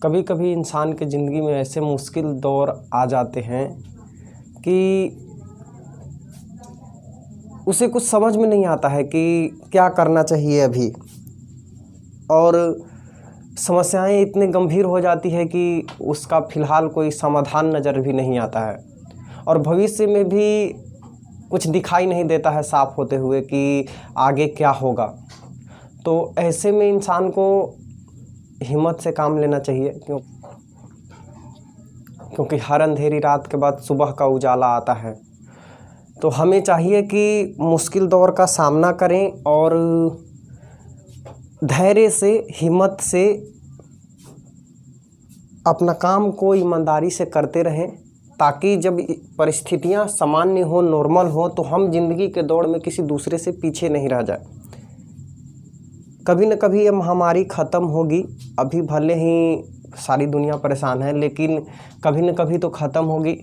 कभी कभी इंसान के ज़िंदगी में ऐसे मुश्किल दौर आ जाते हैं कि उसे कुछ समझ में नहीं आता है कि क्या करना चाहिए अभी, और समस्याएं इतनी गंभीर हो जाती है कि उसका फ़िलहाल कोई समाधान नज़र भी नहीं आता है और भविष्य में भी कुछ दिखाई नहीं देता है साफ होते हुए कि आगे क्या होगा। तो ऐसे में इंसान को हिम्मत से काम लेना चाहिए, क्योंकि हर अंधेरी रात के बाद सुबह का उजाला आता है। तो हमें चाहिए कि मुश्किल दौर का सामना करें और धैर्य से, हिम्मत से अपना काम को ईमानदारी से करते रहें, ताकि जब परिस्थितियां सामान्य हो, नॉर्मल हो, तो हम जिंदगी के दौड़ में किसी दूसरे से पीछे नहीं रह जाए। कभी न कभी ये महामारी ख़त्म होगी। अभी भले ही सारी दुनिया परेशान है, लेकिन कभी न कभी तो ख़त्म होगी।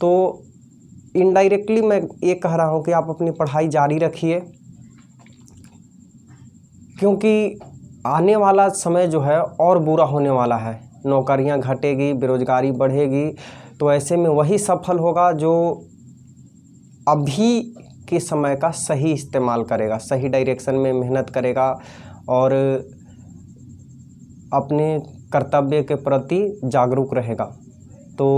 तो इनडायरेक्टली मैं ये कह रहा हूँ कि आप अपनी पढ़ाई जारी रखिए, क्योंकि आने वाला समय जो है और बुरा होने वाला है। नौकरियां घटेगी, बेरोज़गारी बढ़ेगी। तो ऐसे में वही सफल होगा जो अभी के समय का सही इस्तेमाल करेगा, सही डायरेक्शन में मेहनत करेगा और अपने कर्तव्य के प्रति जागरूक रहेगा। तो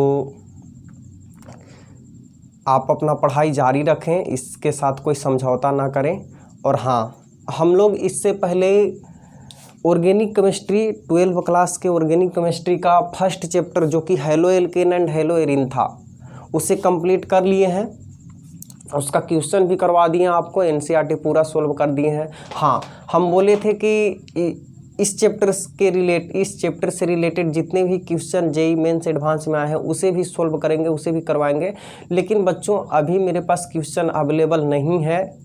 आप अपना पढ़ाई जारी रखें, इसके साथ कोई समझौता ना करें। और हाँ, हम लोग इससे पहले ऑर्गेनिक केमिस्ट्री 12वीं क्लास के ऑर्गेनिक केमिस्ट्री का फर्स्ट चैप्टर जो कि halo alkane and hello Erin था, उसे कंप्लीट कर लिए हैं। उसका क्वेश्चन भी करवा दिए आपको, एनसीईआरटी पूरा सोल्व कर दिए हैं। हाँ, हम बोले थे कि इस चैप्टर से रिलेटेड जितने भी क्वेश्चन जेईई मेंस एडवांस में आए हैं उसे भी सोल्व करेंगे, उसे भी करवाएंगे। लेकिन बच्चों, अभी मेरे पास क्वेश्चन अवेलेबल नहीं है,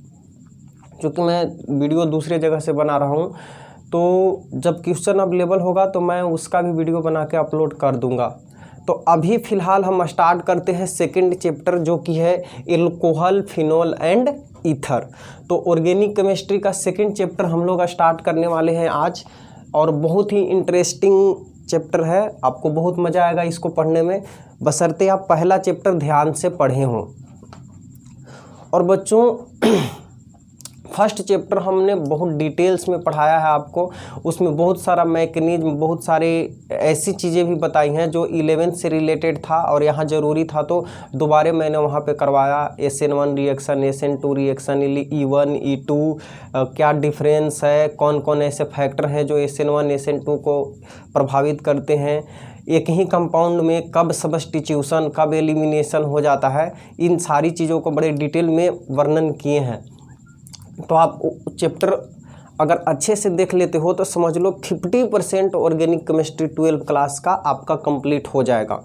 क्योंकि मैं वीडियो दूसरे जगह से बना रहा हूँ। तो जब क्वेश्चन अवेलेबल होगा तो मैं उसका भी वीडियो बना के अपलोड कर दूंगा। तो अभी फ़िलहाल हम स्टार्ट करते हैं सेकंड चैप्टर, जो कि है एल्कोहल, फिनोल एंड ईथर। तो ऑर्गेनिक केमिस्ट्री का सेकंड चैप्टर हम लोग स्टार्ट करने वाले हैं आज, और बहुत ही इंटरेस्टिंग चैप्टर है। आपको बहुत मज़ा आएगा इसको पढ़ने में, बशर्ते आप पहला चैप्टर ध्यान से पढ़े हों। और बच्चों, फर्स्ट चैप्टर हमने बहुत डिटेल्स में पढ़ाया है आपको। उसमें बहुत सारा मैकेनिज्म, बहुत सारे ऐसी चीज़ें भी बताई हैं जो 11th से रिलेटेड था और यहाँ ज़रूरी था, तो दोबारा मैंने वहाँ पे करवाया। SN1 reaction, SN2 reaction, E1 E2 क्या डिफरेंस है, कौन कौन ऐसे फैक्टर हैं जो SN1 SN2 को प्रभावित करते हैं, एक ही कंपाउंड में कब सब्स्टिट्यूशन, कब एलिमिनेशन हो जाता है, इन सारी चीज़ों को बड़े डिटेल में वर्णन किए हैं। तो आप चैप्टर अगर अच्छे से देख लेते हो तो समझ लो 50% ऑर्गेनिक केमिस्ट्री 12th क्लास का आपका कंप्लीट हो जाएगा।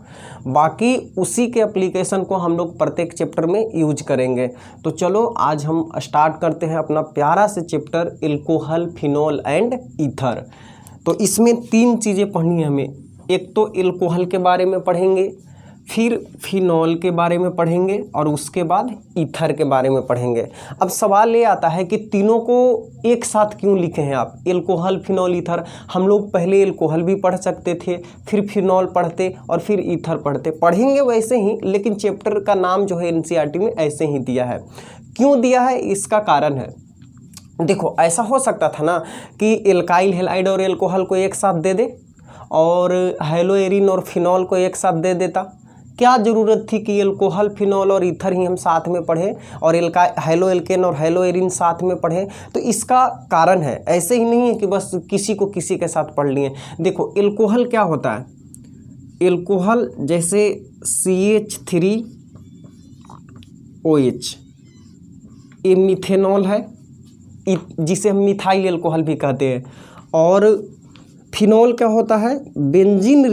बाकी उसी के एप्लीकेशन को हम लोग प्रत्येक चैप्टर में यूज करेंगे। तो चलो आज हम स्टार्ट करते हैं अपना प्यारा से chapter alcohol, phenol and ether. तो इसमें 3 चीज़ें पढ़नी है हमें। एक तो एल्कोहल के बारे में पढ़ेंगे, फिर फिनॉल के बारे में पढ़ेंगे और उसके बाद ईथर के बारे में पढ़ेंगे। अब सवाल ये आता है कि तीनों को एक साथ क्यों लिखे हैं आप, एल्कोहल, फिनॉल, ईथर। हम लोग पहले एल्कोहल भी पढ़ सकते थे, फिर फिनॉल पढ़ते और फिर ईथर पढ़ते। पढ़ेंगे वैसे ही, लेकिन चैप्टर का नाम जो है एनसीईआरटी में ऐसे ही दिया है। क्यों दिया है, इसका कारण है। देखो, ऐसा हो सकता था ना कि एल्काइल हैलाइड और एल्कोहल को एक साथ दे दे और हेलो एरिन और फिनॉल को एक साथ दे देता। क्या ज़रूरत थी कि एल्कोहल, फिनॉल और ईथर ही हम साथ में पढ़ें और हेलो एल्केन और हेलो एरिन साथ में पढ़ें। तो इसका कारण है, ऐसे ही नहीं है कि बस किसी को किसी के साथ पढ़ लिए। देखो, एल्कोहल क्या होता है। एल्कोहल जैसे CH3OH, ये मिथेनॉल है, जिसे हम मिथाइल एल्कोहल भी कहते हैं। और फिनॉल क्या होता है, बेंजीन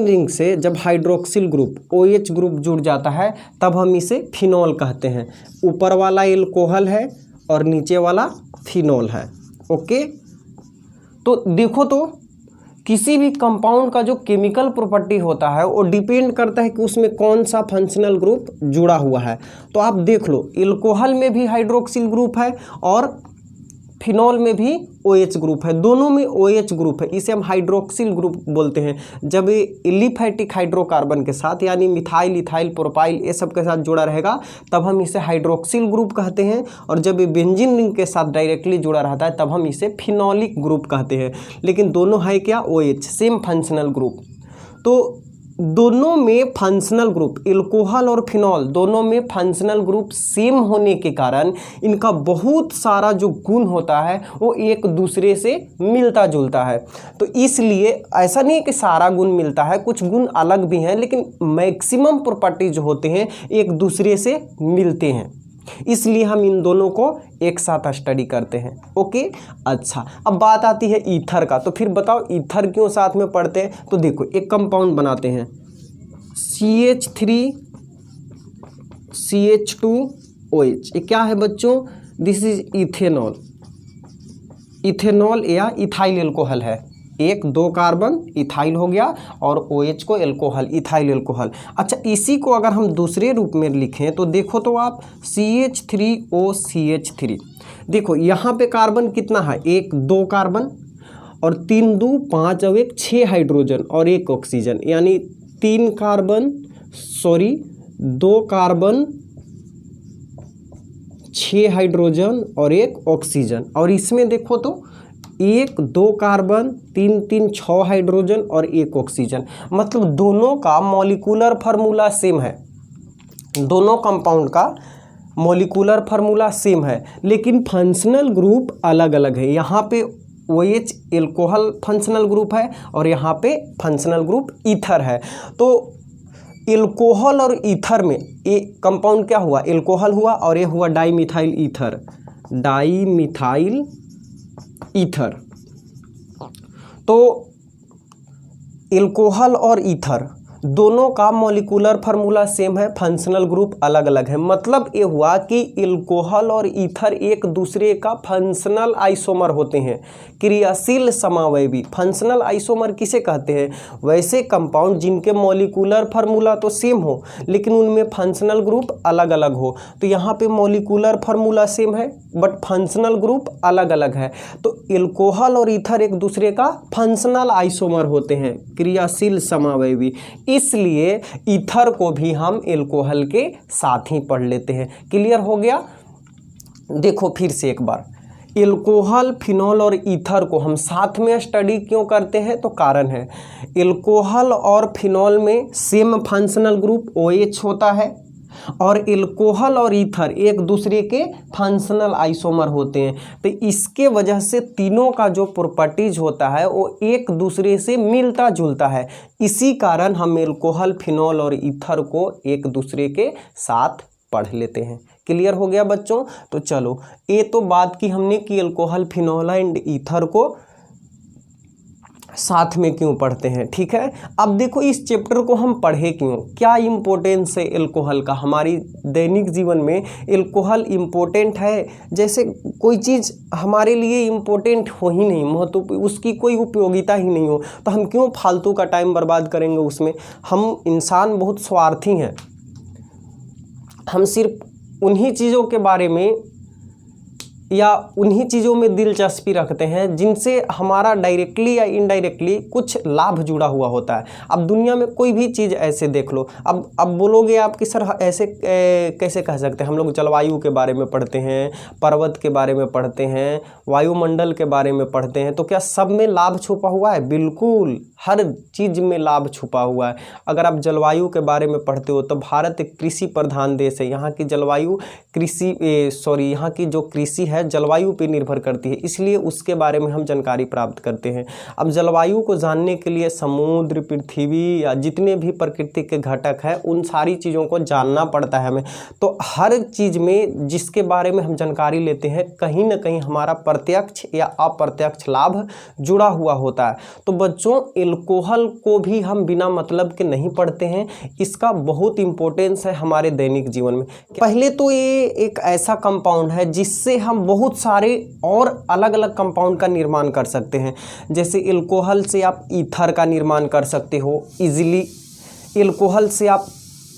रिंग से जब हाइड्रोक्सिल ग्रुप OH ग्रुप जुड़ जाता है तब हम इसे फिनॉल कहते हैं। ऊपर वाला एल्कोहल है और नीचे वाला फिनॉल है। ओके, तो देखो, तो किसी भी कंपाउंड का जो केमिकल प्रॉपर्टी होता है वो डिपेंड करता है कि उसमें कौन सा फंक्शनल ग्रुप जुड़ा हुआ है। तो आप देख लो, एल्कोहल में भी हाइड्रोक्सिल ग्रुप है और फिनॉल में भी OH ग्रुप है, दोनों में OH ग्रुप है, इसे हम हाइड्रोक्सिल ग्रुप बोलते हैं। जब ये एलिफैटिक हाइड्रोकार्बन के साथ यानी मिथाइल, इथाइल, प्रोपाइल ये सब के साथ जुड़ा रहेगा तब हम इसे हाइड्रोक्सिल ग्रुप कहते हैं, और जब ये बेंजीन रिंग के साथ डायरेक्टली जुड़ा रहता है तब हम इसे फिनॉलिक ग्रुप कहते हैं। लेकिन दोनों है क्या, OH, सेम फंक्शनल ग्रुप। तो दोनों में फंक्शनल ग्रुप, एल्कोहल और फिनॉल दोनों में फंक्शनल ग्रुप सेम होने के कारण इनका बहुत सारा जो गुण होता है वो एक दूसरे से मिलता जुलता है। तो इसलिए ऐसा नहीं है कि सारा गुण मिलता है, कुछ गुण अलग भी हैं, लेकिन मैक्सिमम प्रॉपर्टी जो होते हैं एक दूसरे से मिलते हैं, इसलिए हम इन दोनों को एक साथ स्टडी करते हैं। ओके, अच्छा, अब बात आती है ईथर का। तो फिर बताओ ईथर क्यों साथ में पढ़ते हैं? तो देखो एक कंपाउंड बनाते हैं CH3 CH2OH, ये क्या है बच्चों? This is ethanol. इथेनॉल या इथाइल एल्कोहल है, एक 2 कार्बन इथाइल हो गया और OH को एल्कोहल, इथाइल एल्कोहल। अच्छा, इसी को अगर हम दूसरे रूप में लिखें तो देखो तो आप CH3OCH3, देखो यहाँ पे कार्बन कितना है, 1 2 कार्बन और 3 2 5 और 1 6 हाइड्रोजन और 1 ऑक्सीजन, यानी 2 कार्बन 6 हाइड्रोजन और 1 ऑक्सीजन। और इसमें देखो तो 1 2 कार्बन 3 3 6 हाइड्रोजन और 1 ऑक्सीजन, मतलब दोनों का मॉलिक्यूलर फार्मूला सेम है, दोनों कंपाउंड का मॉलिक्यूलर फार्मूला सेम है, लेकिन फंक्शनल ग्रुप अलग अलग है। यहाँ पे OH एल्कोहल फंक्शनल ग्रुप है और यहाँ पे फंक्शनल ग्रुप ईथर है। तो एल्कोहल और ईथर में ये कंपाउंड क्या हुआ, एल्कोहल हुआ और ये हुआ डाईमिथाइल ईथर, डाईमिथाइल ईथर। तो एल्कोहल और ईथर दोनों का मॉलिक्यूलर फार्मूला सेम है, फंक्शनल ग्रुप अलग अलग है। मतलब ये हुआ कि एल्कोहल और ईथर एक दूसरे का फंक्शनल आइसोमर होते हैं, क्रियाशील समावयवी। फंक्शनल आइसोमर किसे कहते हैं? वैसे कंपाउंड जिनके मॉलिक्यूलर फार्मूला तो सेम हो लेकिन उनमें फंक्शनल ग्रुप अलग अलग हो। तो यहाँ पे मॉलिक्यूलर फार्मूला सेम है बट फंक्शनल ग्रुप अलग अलग है। तो एल्कोहल और ईथर एक दूसरे का फंक्शनल आइसोमर होते हैं, क्रियाशील समावयवी, इसलिए ईथर को भी हम एल्कोहल के साथ ही पढ़ लेते हैं। क्लियर हो गया? देखो फिर से एक बार, एल्कोहल, फिनॉल और ईथर को हम साथ में स्टडी क्यों करते हैं? तो कारण है, एल्कोहल और फिनॉल में सेम फंक्शनल ग्रुप OH होता है और एल्कोहल और ईथर एक दूसरे के फंक्शनल आइसोमर होते हैं। तो इसके वजह से तीनों का जो प्रॉपर्टीज होता है वो एक दूसरे से मिलता जुलता है। इसी कारण हम एल्कोहल, फिनॉल और ईथर को एक दूसरे के साथ पढ़ लेते हैं। क्लियर हो गया बच्चों? तो चलो, ये तो बात की हमने कि एल्कोहल, फिनॉल एंड ईथर को साथ में क्यों पढ़ते हैं। ठीक है, अब देखो इस चैप्टर को हम पढ़े क्यों, क्या इम्पोर्टेंस है एल्कोहल का हमारी दैनिक जीवन में। एल्कोहल इम्पोर्टेंट है, जैसे कोई चीज़ हमारे लिए इम्पोर्टेंट हो ही नहीं, महत्व उसकी कोई उपयोगिता ही नहीं हो तो हम क्यों फालतू का टाइम बर्बाद करेंगे उसमें। हम इंसान बहुत स्वार्थी हैं, हम सिर्फ उन्हीं चीज़ों के बारे में या उन्हीं चीज़ों में दिलचस्पी रखते हैं जिनसे हमारा डायरेक्टली या इनडायरेक्टली कुछ लाभ जुड़ा हुआ होता है। अब दुनिया में कोई भी चीज़ ऐसे देख लो, अब बोलोगे आप कि सर ऐसे कैसे कह सकते हैं। हम लोग जलवायु के बारे में पढ़ते हैं, पर्वत के बारे में पढ़ते हैं, वायुमंडल के बारे में पढ़ते हैं, तो क्या सब में लाभ छुपा हुआ है? बिल्कुल, हर चीज़ में लाभ छुपा हुआ है। अगर आप जलवायु के बारे में पढ़ते हो तो भारत एक कृषि प्रधान देश है, यहाँ की जलवायु यहाँ की जो कृषि है जलवायु पे निर्भर करती है, इसलिए उसके बारे में हम जानकारी प्राप्त करते हैं। अब जलवायु को जानने के लिए समुद्र, पृथ्वी या जितने भी प्रकृति के घटक हैं उन सारी चीज़ों को जानना पड़ता है हमें। तो हर चीज़ में जिसके बारे में हम जानकारी लेते हैं कहीं ना कहीं हमारा प्रत्यक्ष या अप्रत्यक्ष लाभ जुड़ा हुआ होता है। तो बच्चों, एल्कोहल को भी हम बिना मतलब के नहीं पढ़ते हैं, इसका बहुत इंपॉर्टेंस है हमारे दैनिक जीवन में। पहले तो ये एक ऐसा कंपाउंड है जिससे हम बहुत सारे और अलग अलग कंपाउंड का निर्माण कर सकते हैं। जैसे एल्कोहल से आप ईथर का निर्माण कर सकते हो इजीली, एल्कोहल से आप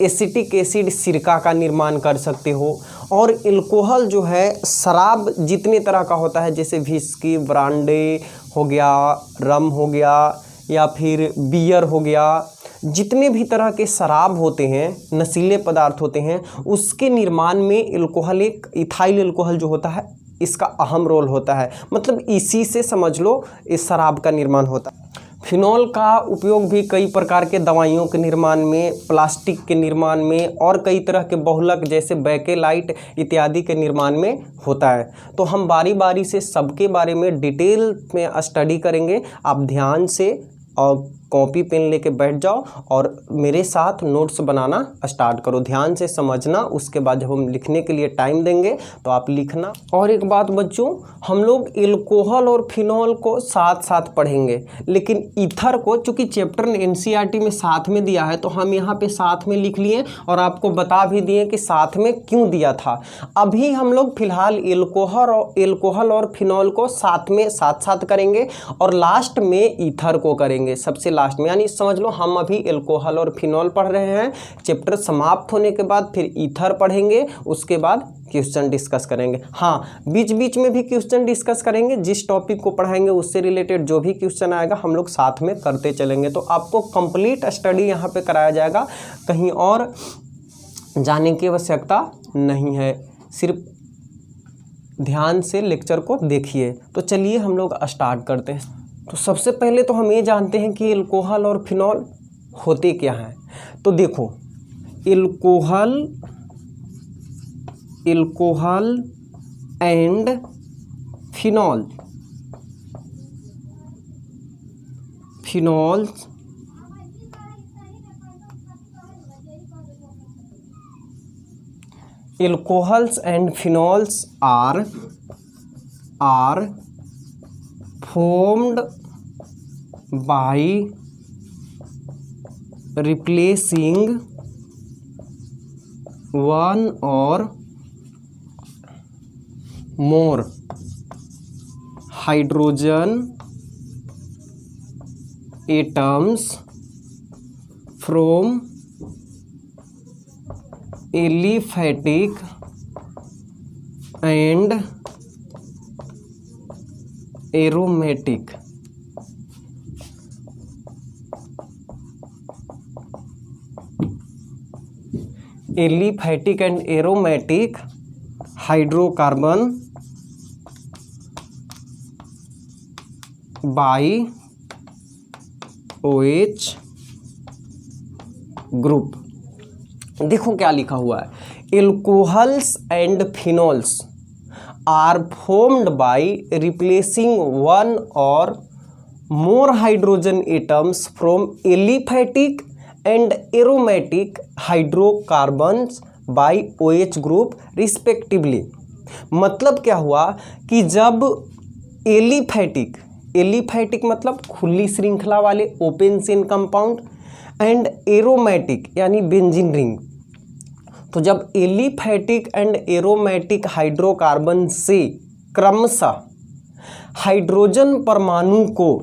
एसिटिक एसिड सिरका का निर्माण कर सकते हो। और एल्कोहल जो है शराब जितने तरह का होता है, जैसे विस्की, ब्रांडी हो गया, रम हो गया, या फिर बियर हो गया, जितने भी तरह के शराब होते हैं, नशीले पदार्थ होते हैं, उसके निर्माण में एल्कोहल, एक इथाइल एल्कोहल जो होता है, इसका अहम रोल होता है। मतलब इसी से समझ लो इस शराब का निर्माण होता है। फिनॉल का उपयोग भी कई प्रकार के दवाइयों के निर्माण में, प्लास्टिक के निर्माण में और कई तरह के बहुलक जैसे बैकेलाइट इत्यादि के निर्माण में होता है। तो हम बारी बारी से सबके बारे में डिटेल में स्टडी करेंगे। आप ध्यान से और कॉपी पेन लेके बैठ जाओ और मेरे साथ नोट्स बनाना स्टार्ट करो। ध्यान से समझना, उसके बाद जब हम लिखने के लिए टाइम देंगे तो आप लिखना। और एक बात बच्चों, हम लोग एल्कोहल और फिनॉल को साथ साथ पढ़ेंगे, लेकिन ईथर को चूँकि चैप्टर ने एनसीईआरटी में साथ में दिया है तो हम यहाँ पे साथ में लिख लिए और आपको बता भी दिए कि साथ में क्यों दिया था। अभी हम लोग फिलहाल एल्कोहल और फिनॉल को साथ में साथ करेंगे और लास्ट में ईथर को करेंगे, सबसे लास्ट में। यानी समझ लो हम अभी एल्कोहल और फिनॉल पढ़ रहे हैं, चैप्टर समाप्त होने के बाद फिर ईथर पढ़ेंगे, उसके बाद क्वेश्चन डिस्कस करेंगे। हाँ, बीच बीच में भी क्वेश्चन डिस्कस करेंगे, जिस टॉपिक को पढ़ाएंगे उससे रिलेटेड जो भी क्वेश्चन आएगा हम लोग साथ में करते चलेंगे। तो आपको कंप्लीट स्टडी यहाँ पे कराया जाएगा, कहीं और जाने की आवश्यकता नहीं है, सिर्फ ध्यान से लेक्चर को देखिए। तो चलिए हम लोग स्टार्ट करते हैं। तो सबसे पहले तो हम ये जानते हैं कि एल्कोहल और फिनॉल होते क्या हैं। तो देखो, alcohol and phenol, alcohols and phenols are formed by replacing one or more hydrogen atoms from aliphatic and aromatic hydrocarbon by OH group. देखो क्या लिखा हुआ है, alcohols and phenols are formed by replacing one or more hydrogen atoms from aliphatic and aromatic hydrocarbons by OH group respectively. मतलब क्या हुआ कि जब एलिफैटिक मतलब खुली श्रृंखला वाले open chain compound and aromatic यानी बेंजीन रिंग, तो जब एलिफैटिक एंड एरोमेटिक हाइड्रोकार्बन से क्रमशः हाइड्रोजन परमाणु को,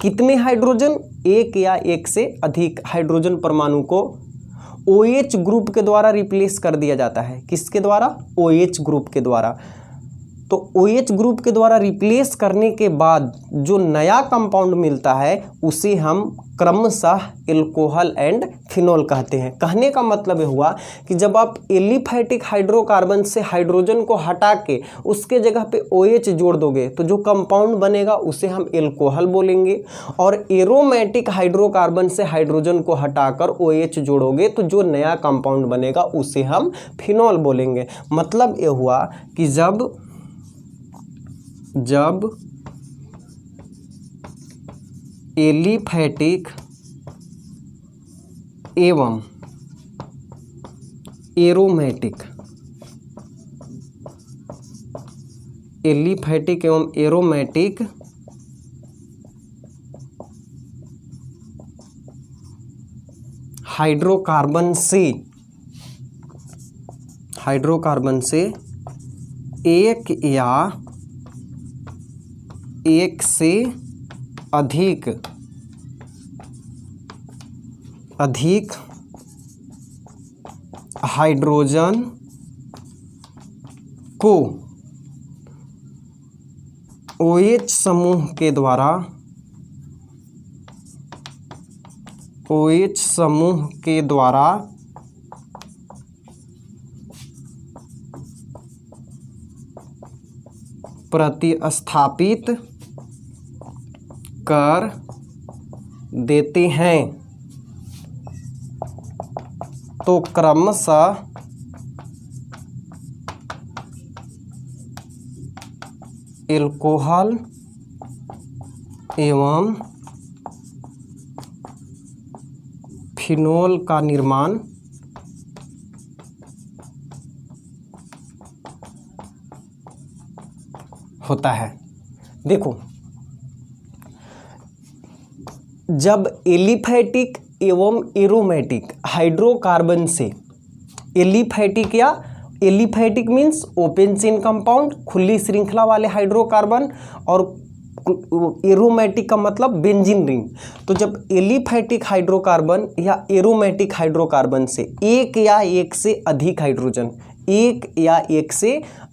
कितने हाइड्रोजन, एक या एक से अधिक हाइड्रोजन परमाणु को OH ग्रुप के द्वारा रिप्लेस कर दिया जाता है। किसके द्वारा? OH ग्रुप के द्वारा। तो OH ग्रुप के द्वारा रिप्लेस करने के बाद जो नया कंपाउंड मिलता है उसे हम क्रमशः एल्कोहल एंड फिनॉल कहते हैं। कहने का मतलब ये हुआ कि जब आप एलिफैटिक हाइड्रोकार्बन से हाइड्रोजन को हटा के उसके जगह पे OH जोड़ दोगे तो जो कंपाउंड बनेगा उसे हम एल्कोहल बोलेंगे, और एरोमेटिक हाइड्रोकार्बन से हाइड्रोजन को हटाकर OH जोड़ोगे तो जो नया कंपाउंड बनेगा उसे हम फिनॉल बोलेंगे। मतलब ये हुआ कि जब एलिफैटिक एवं एरोमेटिक हाइड्रोकार्बन से एक या एक से अधिक हाइड्रोजन को OH समूह के द्वारा OH समूह के द्वारा प्रतिस्थापित कर देते हैं तो क्रमशः एल्कोहल एवं फिनोल का निर्माण होता है। देखो, जब एलिफैटिक एवं एरोमेटिक हाइड्रोकार्बन से एलिफैटिक या aliphatic means open chain compound, खुली श्रृंखला वाले हाइड्रोकार्बन, और एरोमेटिक का मतलब बेंजीन रिंग। तो जब एलिफैटिक हाइड्रोकार्बन या एरोमेटिक हाइड्रोकार्बन से एक या एक से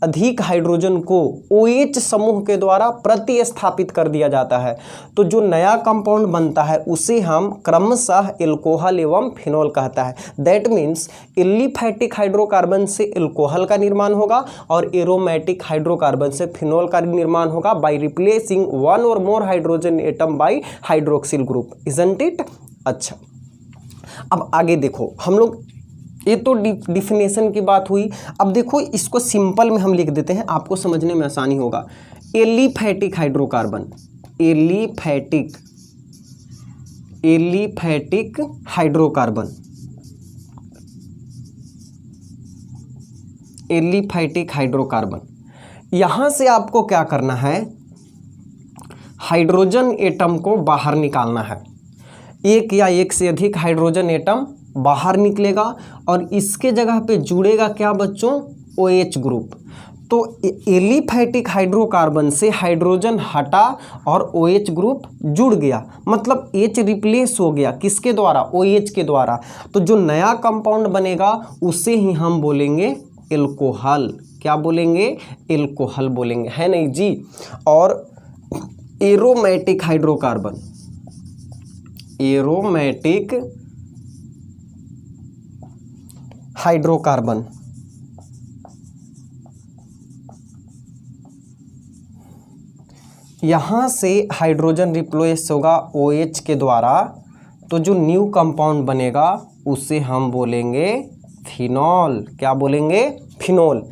अधिक हाइड्रोजन को OH समूह के द्वारा प्रतिस्थापित कर दिया जाता है, तो जो नया कंपाउंड बनता है उसे हम क्रमशः एल्कोहल एवं फिनोल कहता है। दैट मीन्स एलिफैटिक हाइड्रोकार्बन से एल्कोहल का निर्माण होगा और एरोमेटिक हाइड्रोकार्बन से फिनोल का निर्माण होगा bye replacing one or more hydrogen atom by hydroxyl group, isn't it. अच्छा, अब आगे देखो, हम लोग ये तो डिफिनेशन की बात हुई। अब देखो, इसको सिंपल में हम लिख देते हैं, आपको समझने में आसानी होगा। Aliphatic hydrocarbon, aliphatic hydrocarbon, aliphatic hydrocarbon, यहां से आपको क्या करना है, हाइड्रोजन एटम को बाहर निकालना है। एक या एक से अधिक हाइड्रोजन एटम बाहर निकलेगा और इसके जगह पे जुड़ेगा क्या बच्चों, OH ग्रुप। तो एलिफैटिक हाइड्रोकार्बन से हाइड्रोजन हटा और OH ग्रुप जुड़ गया, मतलब H रिप्लेस हो गया किसके द्वारा, OH के द्वारा। तो जो नया कंपाउंड बनेगा उसे ही हम बोलेंगे एल्कोहल। क्या बोलेंगे, एल्कोहल बोलेंगे, है नहीं जी। और एरोमेटिक हाइड्रोकार्बन, एरोमेटिक हाइड्रोकार्बन, यहां से हाइड्रोजन रिप्लेस होगा OH के द्वारा, तो जो न्यू कंपाउंड बनेगा उसे हम बोलेंगे फिनोल। क्या बोलेंगे, फिनोल।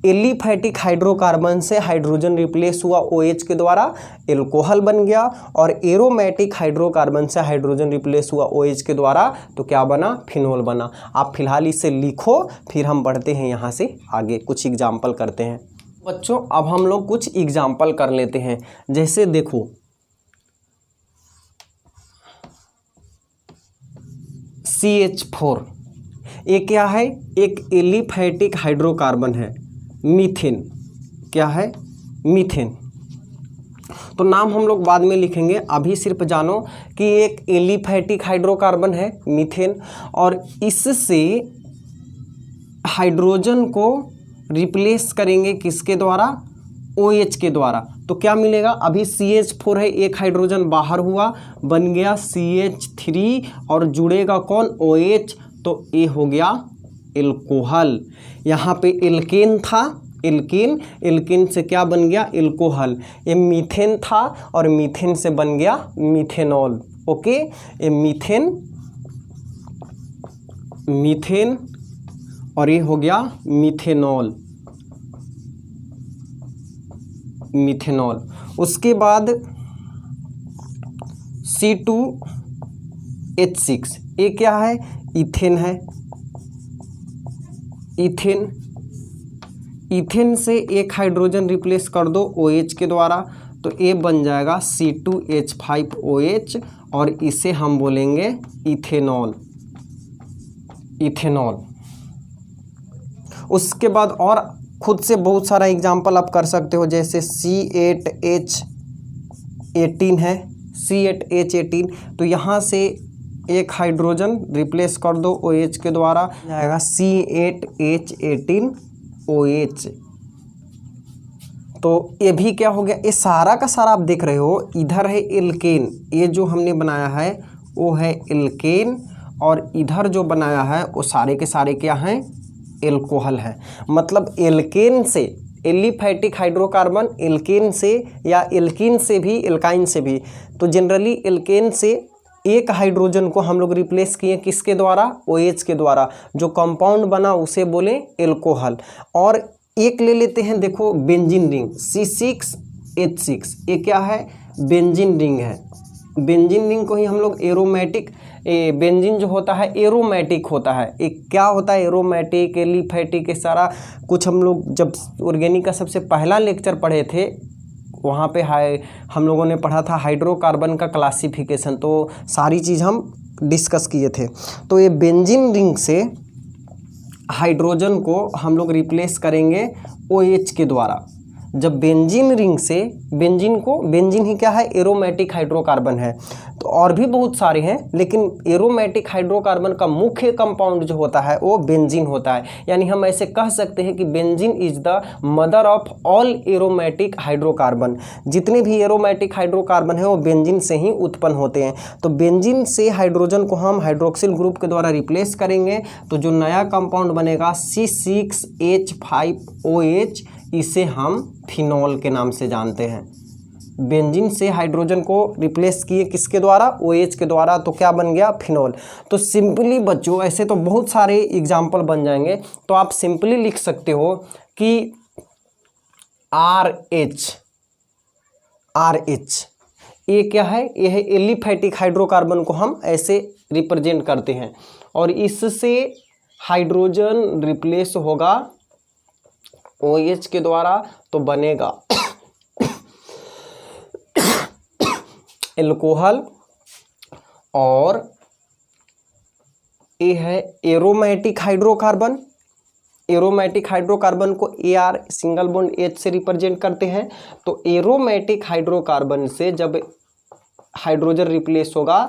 एलिफैटिक हाइड्रोकार्बन से हाइड्रोजन रिप्लेस हुआ OH के द्वारा, एल्कोहल बन गया। और एरोमेटिक हाइड्रोकार्बन से हाइड्रोजन रिप्लेस हुआ OH के द्वारा, तो क्या बना, फिनोल बना। आप फिलहाल इसे लिखो, फिर हम बढ़ते हैं यहाँ से आगे, कुछ एग्जाम्पल करते हैं। बच्चों, अब हम लोग कुछ एग्जाम्पल कर लेते हैं। जैसे देखो, CH4, ये क्या है, एक एलिफैटिक हाइड्रोकार्बन है, मीथेन। क्या है, मीथेन। तो नाम हम लोग बाद में लिखेंगे, अभी सिर्फ जानो कि एक एलिफैटिक हाइड्रोकार्बन है मीथेन, और इससे हाइड्रोजन को रिप्लेस करेंगे किसके द्वारा, OH के द्वारा। तो क्या मिलेगा, अभी CH4 है, एक हाइड्रोजन बाहर हुआ, बन गया CH3 और जुड़ेगा कौन, OH, तो ये हो गया एल्कोहल। यहाँ पे एल्केन था, एल्केन से क्या बन गया, एल्कोहल। ये मीथेन था और मीथेन से बन गया मीथेनॉल। ओके, ये मीथेन और ये हो गया मीथेनॉल। उसके बाद C2H6, ये क्या है, इथेन है। इथेन से एक हाइड्रोजन रिप्लेस कर दो OH के द्वारा, तो ये बन जाएगा C2H5OH और इसे हम बोलेंगे इथेनॉल। उसके बाद और खुद से बहुत सारा एग्जाम्पल आप कर सकते हो, जैसे C8H18 है, C8H18, तो यहाँ से एक हाइड्रोजन रिप्लेस कर दो OH के द्वारा, जाएगा C8H18OH। तो ये भी क्या हो गया, ये सारा का सारा आप देख रहे हो, इधर है एल्केन, ये जो हमने बनाया है वो है एल्केन, और इधर जो बनाया है वो सारे के सारे क्या हैं, एल्कोहल है। मतलब एल्केन से, एलिफैटिक हाइड्रोकार्बन एल्केन से या एल्कीन से भी, एल्काइन से भी, तो जनरली एल्केन से एक हाइड्रोजन को हम लोग रिप्लेस किए किसके द्वारा, OH के द्वारा, जो कंपाउंड बना उसे बोले एल्कोहल। और एक ले लेते हैं, देखो बेंजीन रिंग C6H6, ये क्या है, बेंजीन रिंग है। बेंजीन रिंग को ही हम लोग एरोमेटिक, बेंजीन जो होता है एरोमेटिक होता है, एक क्या होता है, एरोमेटिक, एलिफैटिक, ये सारा कुछ हम लोग जब ऑर्गेनिक का सबसे पहला लेक्चर पढ़े थे वहाँ पे हम लोगों ने पढ़ा था हाइड्रोकार्बन का क्लासिफिकेशन, तो सारी चीज़ हम डिस्कस किए थे। तो ये बेंजीन रिंग से हाइड्रोजन को हम लोग रिप्लेस करेंगे OH के द्वारा। जब बेंजीन रिंग से बेंजीन ही क्या है, एरोमेटिक हाइड्रोकार्बन है। तो और भी बहुत सारे हैं, लेकिन एरोमेटिक हाइड्रोकार्बन का मुख्य कंपाउंड जो होता है वो बेंजीन होता है। यानी हम ऐसे कह सकते हैं कि benzene is the mother of all aromatic hydrocarbon. जितने भी एरोमेटिक हाइड्रोकार्बन है वो बेंजीन से ही उत्पन्न होते हैं। तो बेंजीन से हाइड्रोजन को हम हाइड्रोक्सिल ग्रुप के द्वारा रिप्लेस करेंगे, तो जो नया कंपाउंड बनेगा C6H5OH, इसे हम फिनॉल के नाम से जानते हैं। बेंजीन से हाइड्रोजन को रिप्लेस किए किसके द्वारा, OH के द्वारा, तो क्या बन गया, फिनॉल। तो सिंपली बच्चों, ऐसे तो बहुत सारे एग्जाम्पल बन जाएंगे, तो आप सिंपली लिख सकते हो कि RH ये क्या है, ये है एलिफैटिक हाइड्रोकार्बन को हम ऐसे रिप्रेजेंट करते हैं, और इससे हाइड्रोजन रिप्लेस होगा OH के द्वारा, तो बनेगा एल्कोहल। और ये है एरोमेटिक हाइड्रोकार्बन, एरोमेटिक हाइड्रोकार्बन को AR सिंगल बॉन्ड H से रिप्रेजेंट करते हैं। तो एरोमेटिक हाइड्रोकार्बन से जब हाइड्रोजन रिप्लेस होगा,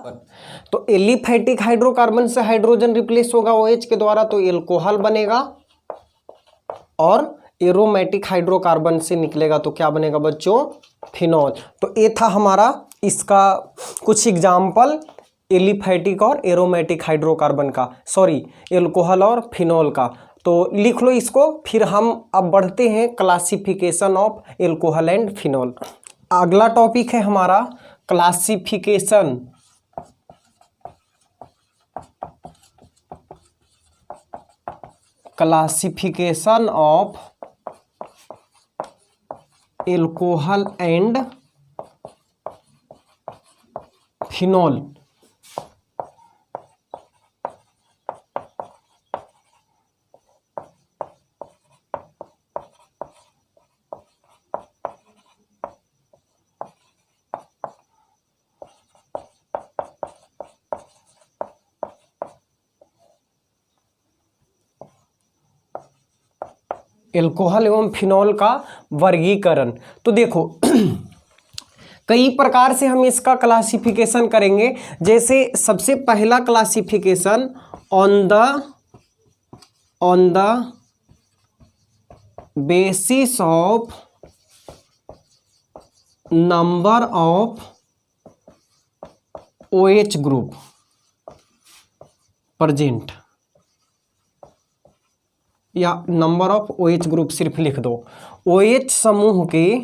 तो एलिफैटिक हाइड्रोकार्बन से हाइड्रोजन रिप्लेस होगा OH के द्वारा, तो एल्कोहल बनेगा। और एरोमेटिक हाइड्रोकार्बन से निकलेगा तो क्या बनेगा बच्चों, फिनॉल। तो ये था हमारा इसका कुछ एग्जाम्पल एलिफैटिक और एरोमेटिक हाइड्रोकार्बन का, सॉरी एल्कोहल और फिनॉल का। तो लिख लो इसको, फिर हम अब बढ़ते हैं classification of alcohol and phenol. अगला टॉपिक है हमारा classification of alcohol and phenol. Alcohol एवं फिनॉल का वर्गीकरण। तो देखो कई प्रकार से हम इसका क्लासिफिकेशन करेंगे। जैसे सबसे पहला classification on the basis of number of OH group present, या नंबर ऑफ OH ग्रुप सिर्फ लिख दो। OH समूह के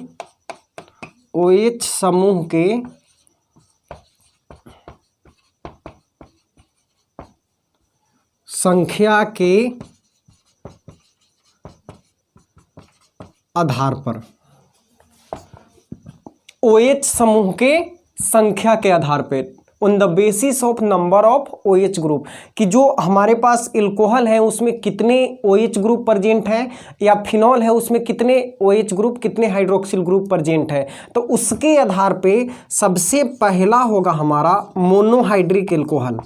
संख्या के आधार पर, OH समूह के संख्या के आधार पर, on the basis of number of OH group, कि जो हमारे पास एल्कोहल है उसमें कितने OH ग्रुप प्रेजेंट हैं, या फिनॉल है उसमें कितने OH ग्रुप, कितने हाइड्रोक्सिल ग्रुप प्रेजेंट है। तो उसके आधार पे सबसे पहला होगा हमारा monohydric alcohol.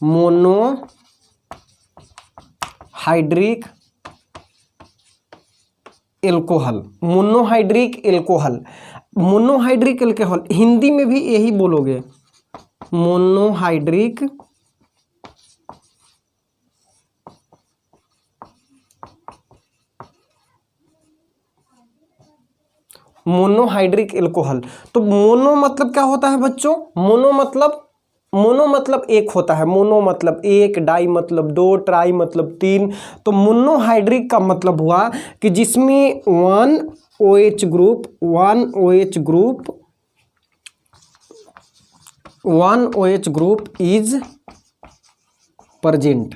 Monohydric alcohol Hindi में भी यही बोलोगे, मोनोहाइड्रिक मोनोहाइड्रिक एल्कोहल। तो मोनो मतलब क्या होता है बच्चों? मोनो मतलब एक होता है, मोनो मतलब एक, डाई मतलब दो, ट्राई मतलब तीन। तो मोनोहाइड्रिक का मतलब हुआ कि जिसमें one OH group is present.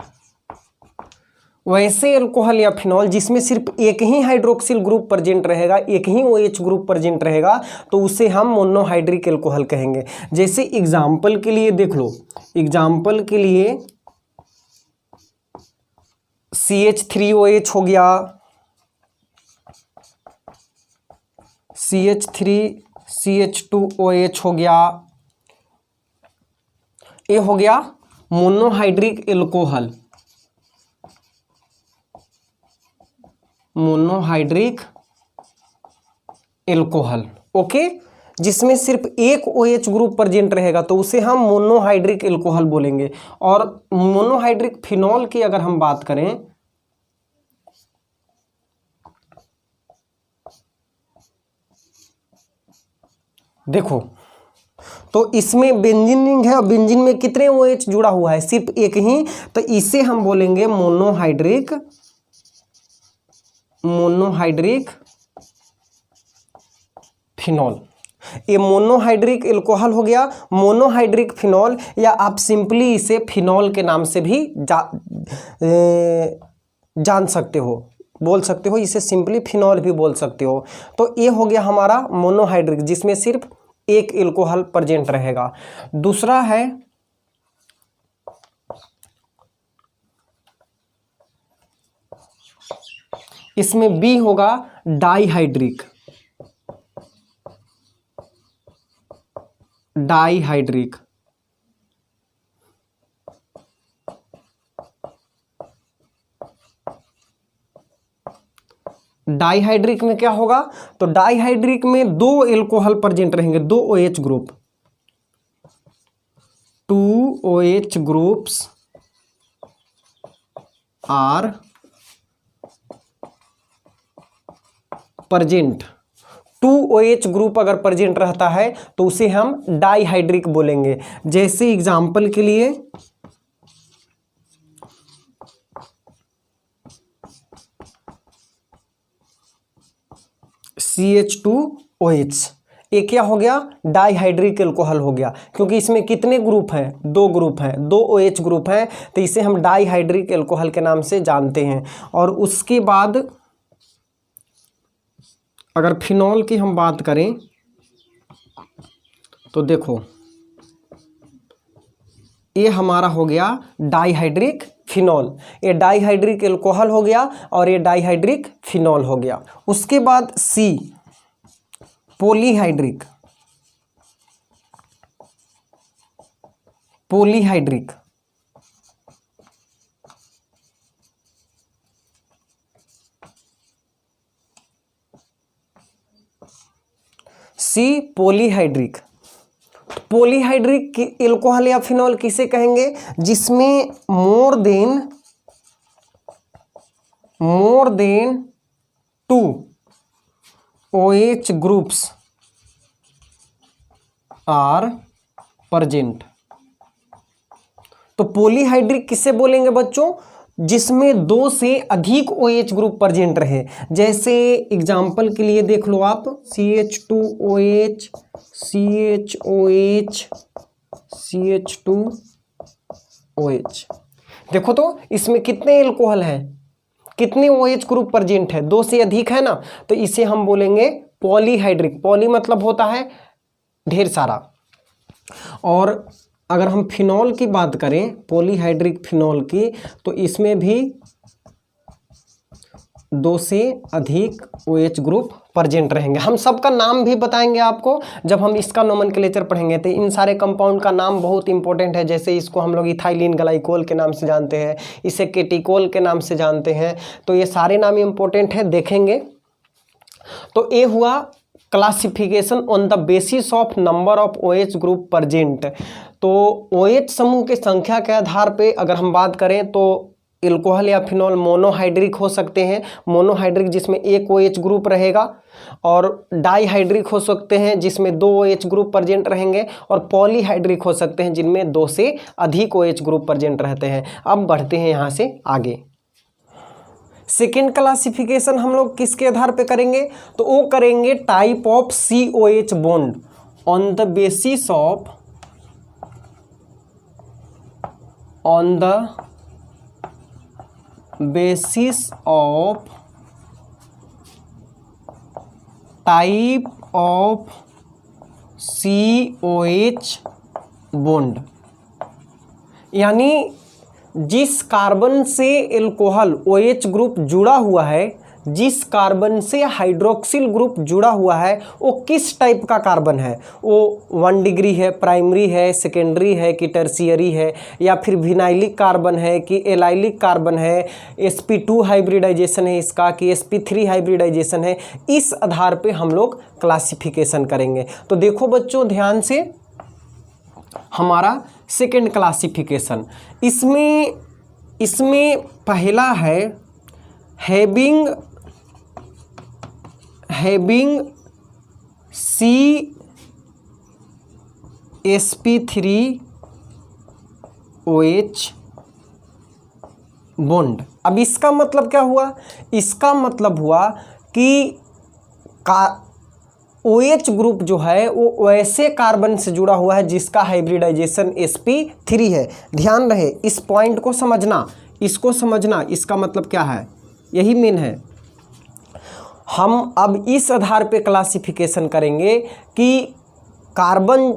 वैसे एल्कोहल या फिनॉल जिसमें सिर्फ एक ही हाइड्रोक्सिल ग्रुप प्रेजेंट रहेगा, एक ही OH ग्रुप प्रेजेंट रहेगा, तो उसे हम मोनोहाइड्रिक एल्कोहल कहेंगे। जैसे एग्जाम्पल के लिए देख लो, एग्जाम्पल के लिए CH3OH हो गया, CH3CH2OH हो गया, ये हो गया monohydric alcohol, monohydric alcohol. Okay, जिसमें सिर्फ एक OH ग्रुप प्रेजेंट रहेगा तो उसे हम मोनोहाइड्रिक एल्कोहल बोलेंगे। और मोनोहाइड्रिक फिनॉल की अगर हम बात करें, देखो तो इसमें बेंजीन रिंग है और बेंजीन में कितने OH जुड़ा हुआ है? सिर्फ एक ही। तो इसे हम बोलेंगे मोनोहाइड्रिक फिनॉल। ये मोनोहाइड्रिक एल्कोहल हो गया, मोनोहाइड्रिक फिनॉल, या आप सिंपली इसे फिनॉल के नाम से भी जान सकते हो, बोल सकते हो, इसे सिंपली फिनॉल भी बोल सकते हो। तो ये हो गया हमारा मोनोहाइड्रिक, जिसमें सिर्फ एक एल्कोहल प्रेजेंट रहेगा। दूसरा है इसमें बी होगा डाईहाइड्रिक। डाईहाइड्रिक डाईहाइड्रिक में क्या होगा? तो डाईहाइड्रिक में दो एल्कोहल प्रेजेंट रहेंगे, दो OH group, 2 OH groups are present. 2 OH group अगर प्रेजेंट रहता है तो उसे हम डाईहाइड्रिक बोलेंगे। जैसे एग्जाम्पल के लिए CH2OH, ये क्या हो गया? डाईहाइड्रिक एल्कोहल हो गया, क्योंकि इसमें कितने ग्रुप हैं? दो ग्रुप हैं, दो OH ग्रुप हैं, तो इसे हम डाईहाइड्रिक एल्कोहल के नाम से जानते हैं। और उसके बाद अगर फिनॉल की हम बात करें तो देखो ये हमारा हो गया डाईहाइड्रिक फिनॉल, ये डाईहाइड्रिक एल्कोहल हो गया और ये डाईहाइड्रिक फिनॉल हो गया। उसके बाद C polyhydric, polyhydric C polyhydric. Polyhydric alcohol या फिनॉल किसे कहेंगे? जिसमें more than 2 OH groups are present. तो पॉलीहाइड्रिक किसे बोलेंगे बच्चों? जिसमें दो से अधिक OH ग्रुप प्रेजेंट रहे। जैसे एग्जाम्पल के लिए देख लो आप, CH2OH, CHOH, CH2OH। देखो तो इसमें कितने एल्कोहल हैं, कितने OH ग्रुप प्रेजेंट है? दो से अधिक है ना, तो इसे हम बोलेंगे पॉलीहाइड्रिक। पॉली मतलब होता है ढेर सारा। और अगर हम फिनॉल की बात करें, पॉलीहाइड्रिक फिनॉल की, तो इसमें भी दो से अधिक OH ग्रुप प्रेजेंट रहेंगे। हम सबका नाम भी बताएंगे आपको जब हम इसका नोमेनक्लेचर पढ़ेंगे। तो इन सारे कंपाउंड का नाम बहुत इंपॉर्टेंट है। जैसे इसको हम लोग इथाइलिन ग्लाइकोल के नाम से जानते हैं, इसे केटिकोल के नाम से जानते हैं। तो ये सारे नाम इंपॉर्टेंट है, देखेंगे। तो ये हुआ classification on the basis of number of OH group present. तो OH समूह के संख्या के आधार पे अगर हम बात करें तो एल्कोहल या फिनॉल मोनोहाइड्रिक हो सकते हैं, मोनोहाइड्रिक जिसमें एक OH ग्रुप रहेगा, और डाईहाइड्रिक हो सकते हैं जिसमें 2 OH ग्रुप प्रेजेंट रहेंगे, और पॉलीहाइड्रिक हो सकते हैं जिनमें 2 से अधिक OH ग्रुप प्रेजेंट रहते हैं। अब बढ़ते हैं यहाँ से आगे। सेकेंड क्लासिफिकेशन हम लोग किसके आधार पे करेंगे, तो वो करेंगे type of COH bond on the basis of type of COH bond, यानी जिस कार्बन से एल्कोहल OH ग्रुप जुड़ा हुआ है, जिस कार्बन से हाइड्रोक्सिल ग्रुप जुड़ा हुआ है, वो किस टाइप का कार्बन है, वो 1 डिग्री है, प्राइमरी है, सेकेंडरी है कि टर्शियरी है, या फिर विनाइलिक कार्बन है कि एलाइलिक कार्बन है, sp2 हाइब्रिडाइजेशन है इसका कि sp3 हाइब्रिडाइजेशन है, इस आधार पे हम लोग क्लासिफिकेशन करेंगे। तो देखो बच्चों ध्यान से, हमारा सेकेंड क्लासिफिकेशन, इसमें पहला है हैविंग CsP3OH बॉन्ड। अब इसका मतलब क्या हुआ, इसका मतलब हुआ कि OH ग्रुप जो है वो वैसे कार्बन से जुड़ा हुआ है जिसका हाइब्रिडाइजेशन sp3 है। ध्यान रहे इस पॉइंट को समझना, इसको समझना, इसका मतलब क्या है, यही मेन है। हम अब इस आधार पे क्लासिफिकेशन करेंगे कि कार्बन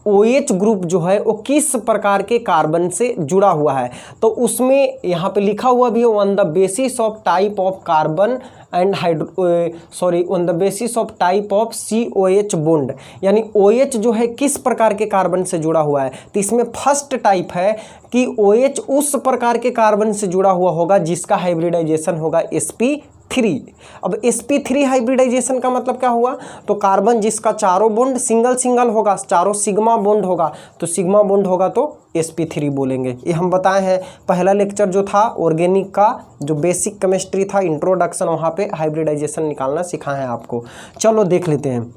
OH ग्रुप जो है वो किस प्रकार के कार्बन से जुड़ा हुआ है। तो उसमें यहाँ पे लिखा हुआ भी है on the basis of type of carbon and on the basis of type of COH bond, यानी OH जो है किस प्रकार के कार्बन से जुड़ा हुआ है। तो इसमें फर्स्ट टाइप है कि OH उस प्रकार के कार्बन से जुड़ा हुआ होगा जिसका हाइब्रिडाइजेशन होगा sp3। अब sp3 हाइब्रिडाइजेशन का मतलब क्या हुआ, तो कार्बन जिसका चारों बॉन्ड सिंगल सिंगल होगा, चारों सिग्मा बॉन्ड होगा, तो सिग्मा बॉन्ड होगा तो sp3 बोलेंगे। ये हम बताए हैं, पहला लेक्चर जो था ऑर्गेनिक का जो बेसिक केमिस्ट्री था इंट्रोडक्शन, वहाँ पे हाइब्रिडाइजेशन निकालना सिखाए हैं आपको। चलो देख लेते हैं,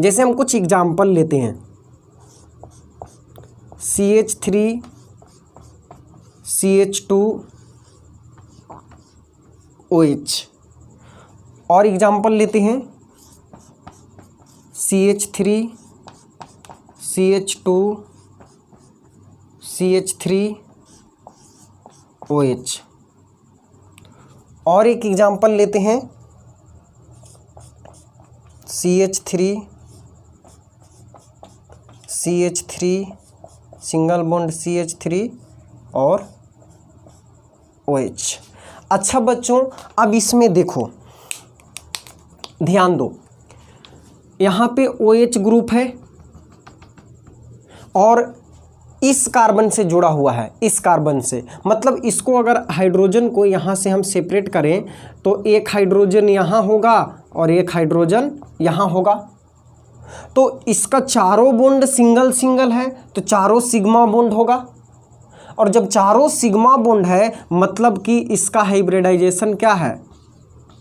जैसे हम कुछ एग्जाम्पल लेते हैं, CH3 CH2OH, और एग्जाम्पल लेते हैं CH3 CH2 CH3OH, और एक एग्जाम्पल लेते हैं CH3 सिंगल बॉन्ड CH3 और OH। अच्छा बच्चों, अब इसमें देखो, ध्यान दो, यहाँ पे OH ग्रुप है और इस कार्बन से जुड़ा हुआ है, इस कार्बन से, मतलब इसको अगर हाइड्रोजन को यहाँ से हम सेपरेट करें तो एक हाइड्रोजन यहाँ होगा और एक हाइड्रोजन यहाँ होगा। तो इसका चारों बॉन्ड सिंगल सिंगल है तो चारों सिग्मा बॉन्ड होगा, और जब चारों सिग्मा बॉन्ड है मतलब कि इसका हाइब्रिडाइजेशन क्या है,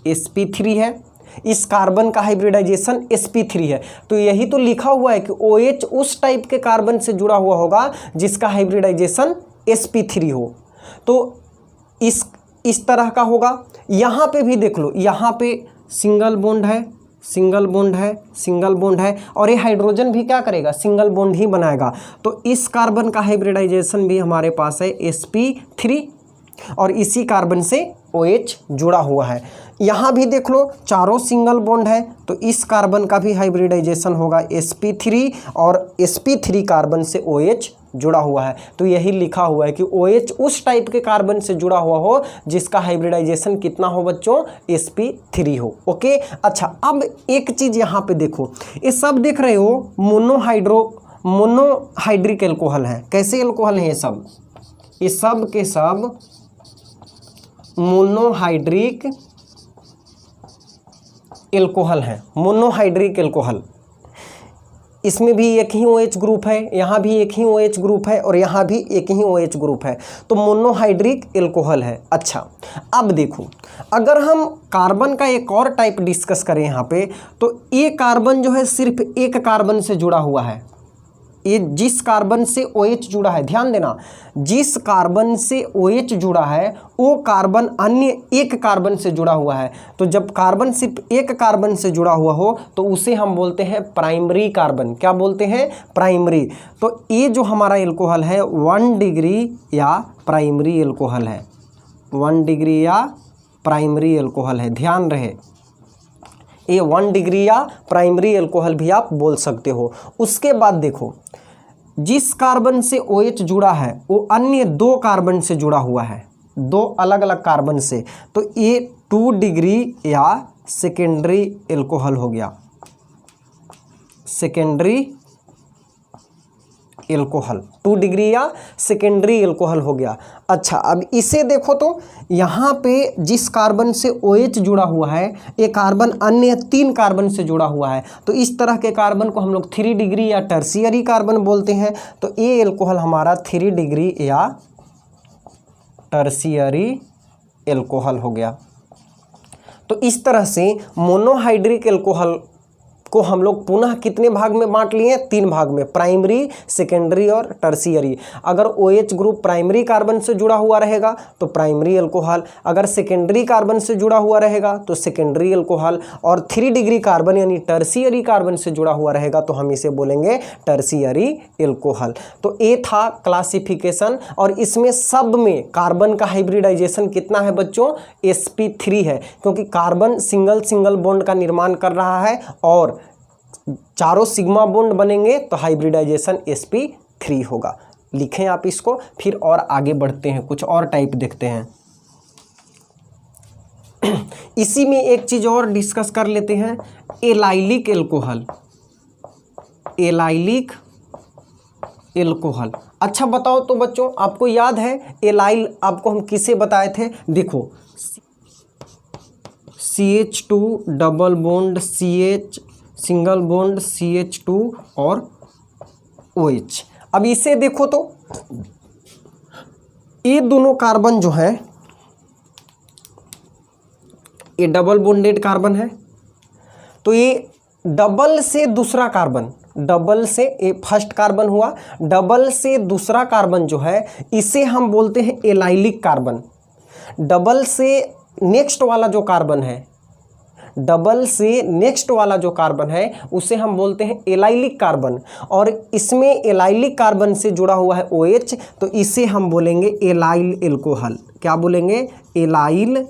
sp3 है, इस कार्बन का हाइब्रिडाइजेशन sp3 है। तो यही तो लिखा हुआ है कि OH उस टाइप के कार्बन से जुड़ा हुआ होगा जिसका हाइब्रिडाइजेशन sp3 हो, तो इस तरह का होगा। यहाँ पे भी देख लो, यहाँ पे सिंगल बॉन्ड है, सिंगल बॉन्ड है, सिंगल बॉन्ड है, और ये हाइड्रोजन भी क्या करेगा, सिंगल बॉन्ड ही बनाएगा। तो इस कार्बन का हाइब्रिडाइजेशन भी हमारे पास है sp3, और इसी कार्बन से OH जुड़ा हुआ है। यहाँ भी देख लो चारों सिंगल बॉन्ड है तो इस कार्बन का भी हाइब्रिडाइजेशन होगा sp3, और sp3 कार्बन से OH जुड़ा हुआ है। तो यही लिखा हुआ है कि OH उस टाइप के कार्बन से जुड़ा हुआ हो जिसका हाइब्रिडाइजेशन कितना हो बच्चों, sp3 हो। ओके, अच्छा अब एक चीज़ यहाँ पे देखो, ये सब देख रहे हो मोनोहाइड्रिक एल्कोहल है। कैसे एल्कोहल है ये सब के सब मोनोहाइड्रिक एल्कोहल है, मोनोहाइड्रिक एल्कोहल। इसमें भी एक ही OH ग्रुप है, यहाँ भी एक ही OH ग्रुप है और यहाँ भी एक ही OH ग्रुप है, तो मोनोहाइड्रिक एल्कोहल है। अच्छा, अब देखो, अगर हम कार्बन का एक और टाइप डिस्कस करें यहाँ पे, तो ये कार्बन जो है सिर्फ एक कार्बन से जुड़ा हुआ है। ये जिस कार्बन से OH जुड़ा है, ध्यान देना, जिस कार्बन से OH जुड़ा है वो कार्बन अन्य एक कार्बन से जुड़ा हुआ है। तो जब कार्बन सिर्फ एक कार्बन से जुड़ा हुआ हो तो उसे हम बोलते हैं प्राइमरी कार्बन। क्या बोलते हैं? प्राइमरी। तो ये जो हमारा एल्कोहल है 1 डिग्री या प्राइमरी एल्कोहल है, 1 डिग्री या प्राइमरी एल्कोहल है, ध्यान रहे, ये 1 डिग्री या प्राइमरी एल्कोहल भी आप बोल सकते हो। उसके बाद देखो, जिस कार्बन से OH जुड़ा है वो अन्य 2 कार्बन से जुड़ा हुआ है, 2 अलग अलग कार्बन से, तो ये 2 डिग्री या सेकेंडरी एल्कोहल हो गया, सेकेंडरी एल्कोहल, 2 डिग्री या सेकेंडरी एल्कोहल हो गया। अच्छा, अब इसे देखो तो यहाँ पे जिस कार्बन से OH जुड़ा हुआ है ये कार्बन अन्य 3 कार्बन से जुड़ा हुआ है, तो इस तरह के कार्बन को हम लोग 3 डिग्री या टर्शियरी कार्बन बोलते हैं। तो ये एल्कोहल हमारा 3 डिग्री या टर्शियरी एल्कोहल हो गया। तो इस तरह से मोनोहाइड्रिक एल्कोहल को हम लोग पुनः कितने भाग में बांट लिए? 3 भाग में, प्राइमरी, सेकेंडरी और टर्शियरी। अगर OH ग्रुप प्राइमरी कार्बन से जुड़ा हुआ रहेगा तो प्राइमरी एल्कोहल, अगर सेकेंडरी कार्बन से जुड़ा हुआ रहेगा तो सेकेंडरी एल्कोहल, और 3 डिग्री कार्बन यानी टर्शियरी कार्बन से जुड़ा हुआ रहेगा तो हम इसे बोलेंगे टर्शियरी एल्कोहल। तो ये था क्लासिफिकेशन, और इसमें सब में कार्बन का हाइब्रिडाइजेशन कितना है बच्चों? sp3 है, क्योंकि कार्बन सिंगल सिंगल बॉन्ड का निर्माण कर रहा है और चारों सिग्मा बॉन्ड बनेंगे तो हाइब्रिडाइजेशन sp3 होगा। लिखें आप इसको, फिर और आगे बढ़ते हैं, कुछ और टाइप देखते हैं। इसी में एक चीज और डिस्कस कर लेते हैं, एलाइलिक एल्कोहल, एलाइलिक एल्कोहल। अच्छा बताओ तो बच्चों, आपको याद है एलाइल आपको हम किसे बताए थे? देखो, CH2 double bond CH single bond CH2 और OH। अब इसे देखो तो ये दोनों कार्बन जो है ये डबल बॉन्डेड कार्बन है, तो ये डबल से दूसरा कार्बन, डबल से ये फर्स्ट कार्बन हुआ, डबल से दूसरा कार्बन जो है इसे हम बोलते हैं एलाइलिक कार्बन। डबल से नेक्स्ट वाला जो कार्बन है, डबल से नेक्स्ट वाला जो कार्बन है उसे हम बोलते हैं एलाइलिक कार्बन, और इसमें एलाइलिक कार्बन से जुड़ा हुआ है OH, तो इसे हम बोलेंगे एलाइल एल्कोहल। क्या बोलेंगे? एलाइल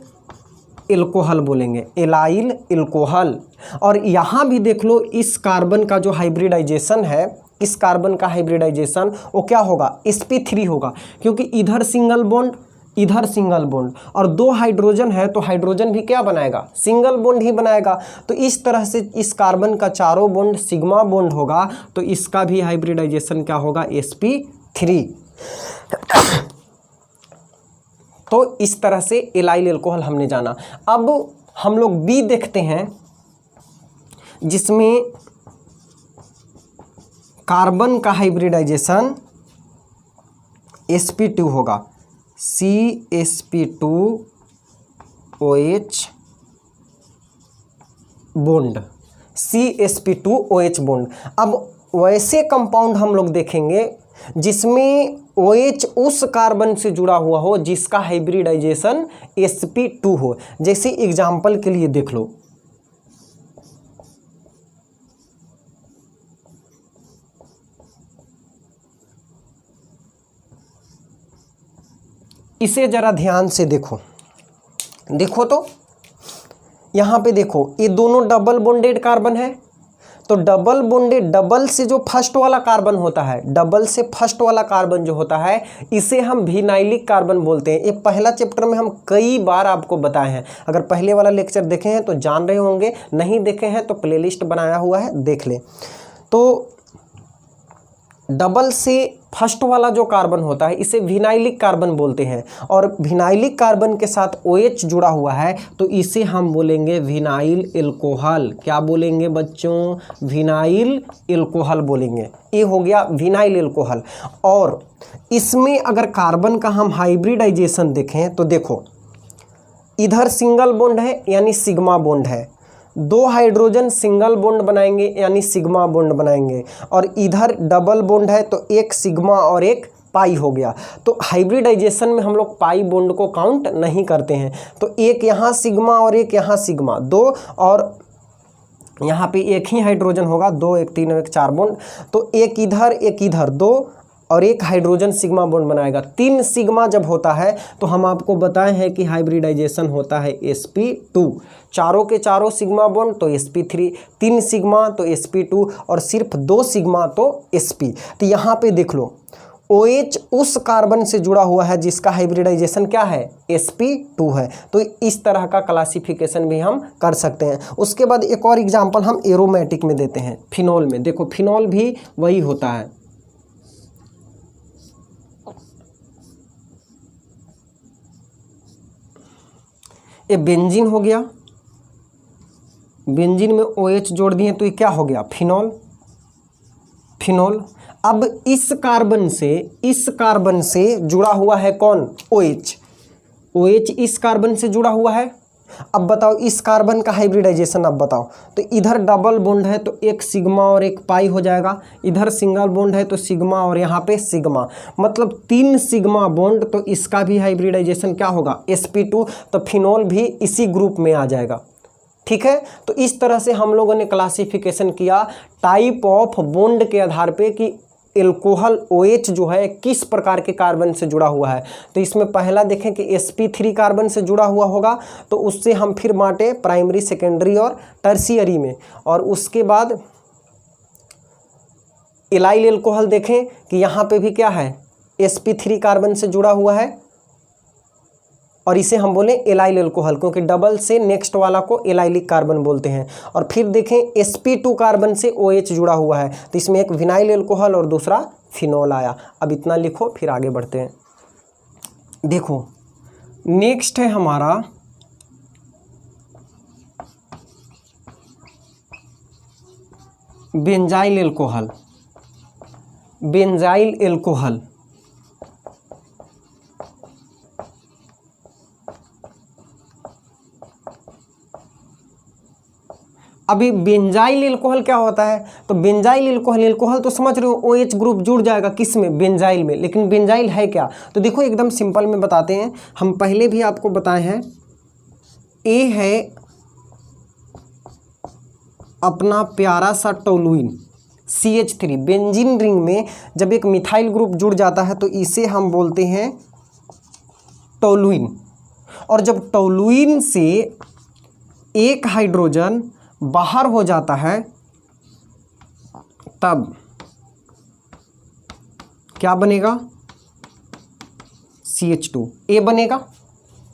एल्कोहल बोलेंगे, एलाइल एल्कोहल। और यहाँ भी देख लो, इस कार्बन का जो हाइब्रिडाइजेशन है, इस कार्बन का हाइब्रिडाइजेशन वो क्या होगा? sp3 होगा, क्योंकि इधर सिंगल बॉन्ड इधर सिंगल बॉन्ड और 2 हाइड्रोजन है तो हाइड्रोजन भी क्या बनाएगा? सिंगल बॉन्ड ही बनाएगा। तो इस तरह से इस कार्बन का चारों बॉन्ड सिग्मा बॉन्ड होगा, तो इसका भी हाइब्रिडाइजेशन क्या होगा? sp3। तो इस तरह से एलाइल एल्कोहल हमने जाना। अब हम लोग बी देखते हैं, जिसमें कार्बन का हाइब्रिडाइजेशन sp2 होगा, CsP2OH बॉन्ड, CsP2OH बॉन्ड। अब वैसे कंपाउंड हम लोग देखेंगे जिसमें OH उस कार्बन से जुड़ा हुआ हो जिसका हाइब्रिडाइजेशन sp2 हो। जैसे एग्जाम्पल के लिए देख लो, इसे जरा ध्यान से देखो, देखो तो यहाँ पे देखो, ये दोनों डबल बॉन्डेड कार्बन है, तो डबल बॉन्डेड, डबल से जो फर्स्ट वाला कार्बन होता है, डबल से फर्स्ट वाला कार्बन जो होता है इसे हम विनाइलिक कार्बन बोलते हैं। ये पहला चैप्टर में हम कई बार आपको बताए हैं, अगर पहले वाला लेक्चर देखे हैं तो जान रहे होंगे, नहीं देखे हैं तो प्लेलिस्ट बनाया हुआ है, देख ले। तो डबल से फर्स्ट वाला जो कार्बन होता है इसे विनाइलिक कार्बन बोलते हैं, और विनाइलिक कार्बन के साथ OH जुड़ा हुआ है तो इसे हम बोलेंगे विनाइल एल्कोहल। क्या बोलेंगे बच्चों? विनाइल एल्कोहल बोलेंगे। ये हो गया विनाइल एल्कोहल। और इसमें अगर कार्बन का हम हाइब्रिडाइजेशन देखें तो देखो, इधर सिंगल बॉन्ड है यानी सिग्मा बॉन्ड है, 2 हाइड्रोजन सिंगल बॉन्ड बनाएंगे यानी सिग्मा बॉन्ड बनाएंगे, और इधर डबल बॉन्ड है तो एक सिग्मा और एक पाई हो गया। तो हाइब्रिडाइजेशन में हम लोग पाई बॉन्ड को काउंट नहीं करते हैं। तो एक यहाँ सिग्मा और एक यहाँ सिग्मा, 2, और यहाँ पे एक ही हाइड्रोजन होगा, 2 1 3 1 4 बॉन्ड, तो एक इधर 2 और एक हाइड्रोजन सिग्मा बॉन्ड बनाएगा। 3 सिग्मा जब होता है तो हम आपको बताए हैं कि हाइब्रिडाइजेशन होता है sp2। चारों के चारों सिग्मा बॉन्ड तो sp3, 3 सिग्मा तो sp2, और सिर्फ 2 सिग्मा तो sp। तो यहाँ पे देख लो, OH उस कार्बन से जुड़ा हुआ है जिसका हाइब्रिडाइजेशन क्या है? sp2 है। तो इस तरह का क्लासिफिकेशन भी हम कर सकते हैं। उसके बाद एक और एग्जाम्पल हम एरोमेटिक में देते हैं, फिनॉल में। देखो फिनॉल भी वही होता है। ये बेंजीन हो गया, बेंजीन में OH जोड़ दिए तो ये क्या हो गया? फिनॉल। फिनॉल। अब इस कार्बन से जुड़ा हुआ है कौन? OH। OH इस कार्बन से जुड़ा हुआ है। अब बताओ इस कार्बन का हाइब्रिडाइजेशन अब बताओ। तो इधर डबल बॉन्ड है तो एक सिग्मा और एक पाई हो जाएगा, इधर सिंगल बॉन्ड है तो सिग्मा और यहाँ पे सिग्मा, मतलब 3 सिग्मा बॉन्ड, तो इसका भी हाइब्रिडाइजेशन क्या होगा? sp2। तो फिनॉल भी इसी ग्रुप में आ जाएगा। ठीक है, तो इस तरह से हम लोगों ने क्लासिफिकेशन किया टाइप ऑफ बॉन्ड के आधार पे कि एल्कोहल OH जो है किस प्रकार के कार्बन से जुड़ा हुआ है। तो इसमें पहला देखें कि sp3 कार्बन से जुड़ा हुआ होगा, तो उससे हम फिर बांटे प्राइमरी, सेकेंडरी और टर्शियरी में। और उसके बाद एलाइल एल्कोहल देखें कि यहाँ पे भी क्या है? sp3 कार्बन से जुड़ा हुआ है, और इसे हम बोले एलाइल एल्कोहल, क्योंकि डबल से नेक्स्ट वाला को एलाइलिक कार्बन बोलते हैं। और फिर देखें sp2 कार्बन से OH जुड़ा हुआ है, तो इसमें एक विनाइल एल्कोहल और दूसरा फिनॉल आया। अब इतना लिखो, फिर आगे बढ़ते हैं। देखो नेक्स्ट है हमारा बेंजाइल एल्कोहल। बेंजाइल एल्कोहल अभी बेंजाइल एल्कोहल क्या होता है? तो बेंजाइल एल्कोहल तो समझ रहे हो, OH ग्रुप जुड़ जाएगा किस में? बेंजाइल में। लेकिन बेंजाइल है क्या? तो देखो एकदम सिंपल में बताते हैं, हम पहले भी आपको बताए हैं। ए है अपना प्यारा सा टोलुइन CH3। बेंजीन रिंग में जब एक मिथाइल ग्रुप जुड़ जाता है तो इसे हम बोलते हैं टोलुइन। और जब टोलुइन से एक हाइड्रोजन बाहर हो जाता है तब क्या बनेगा? CH2 A बनेगा।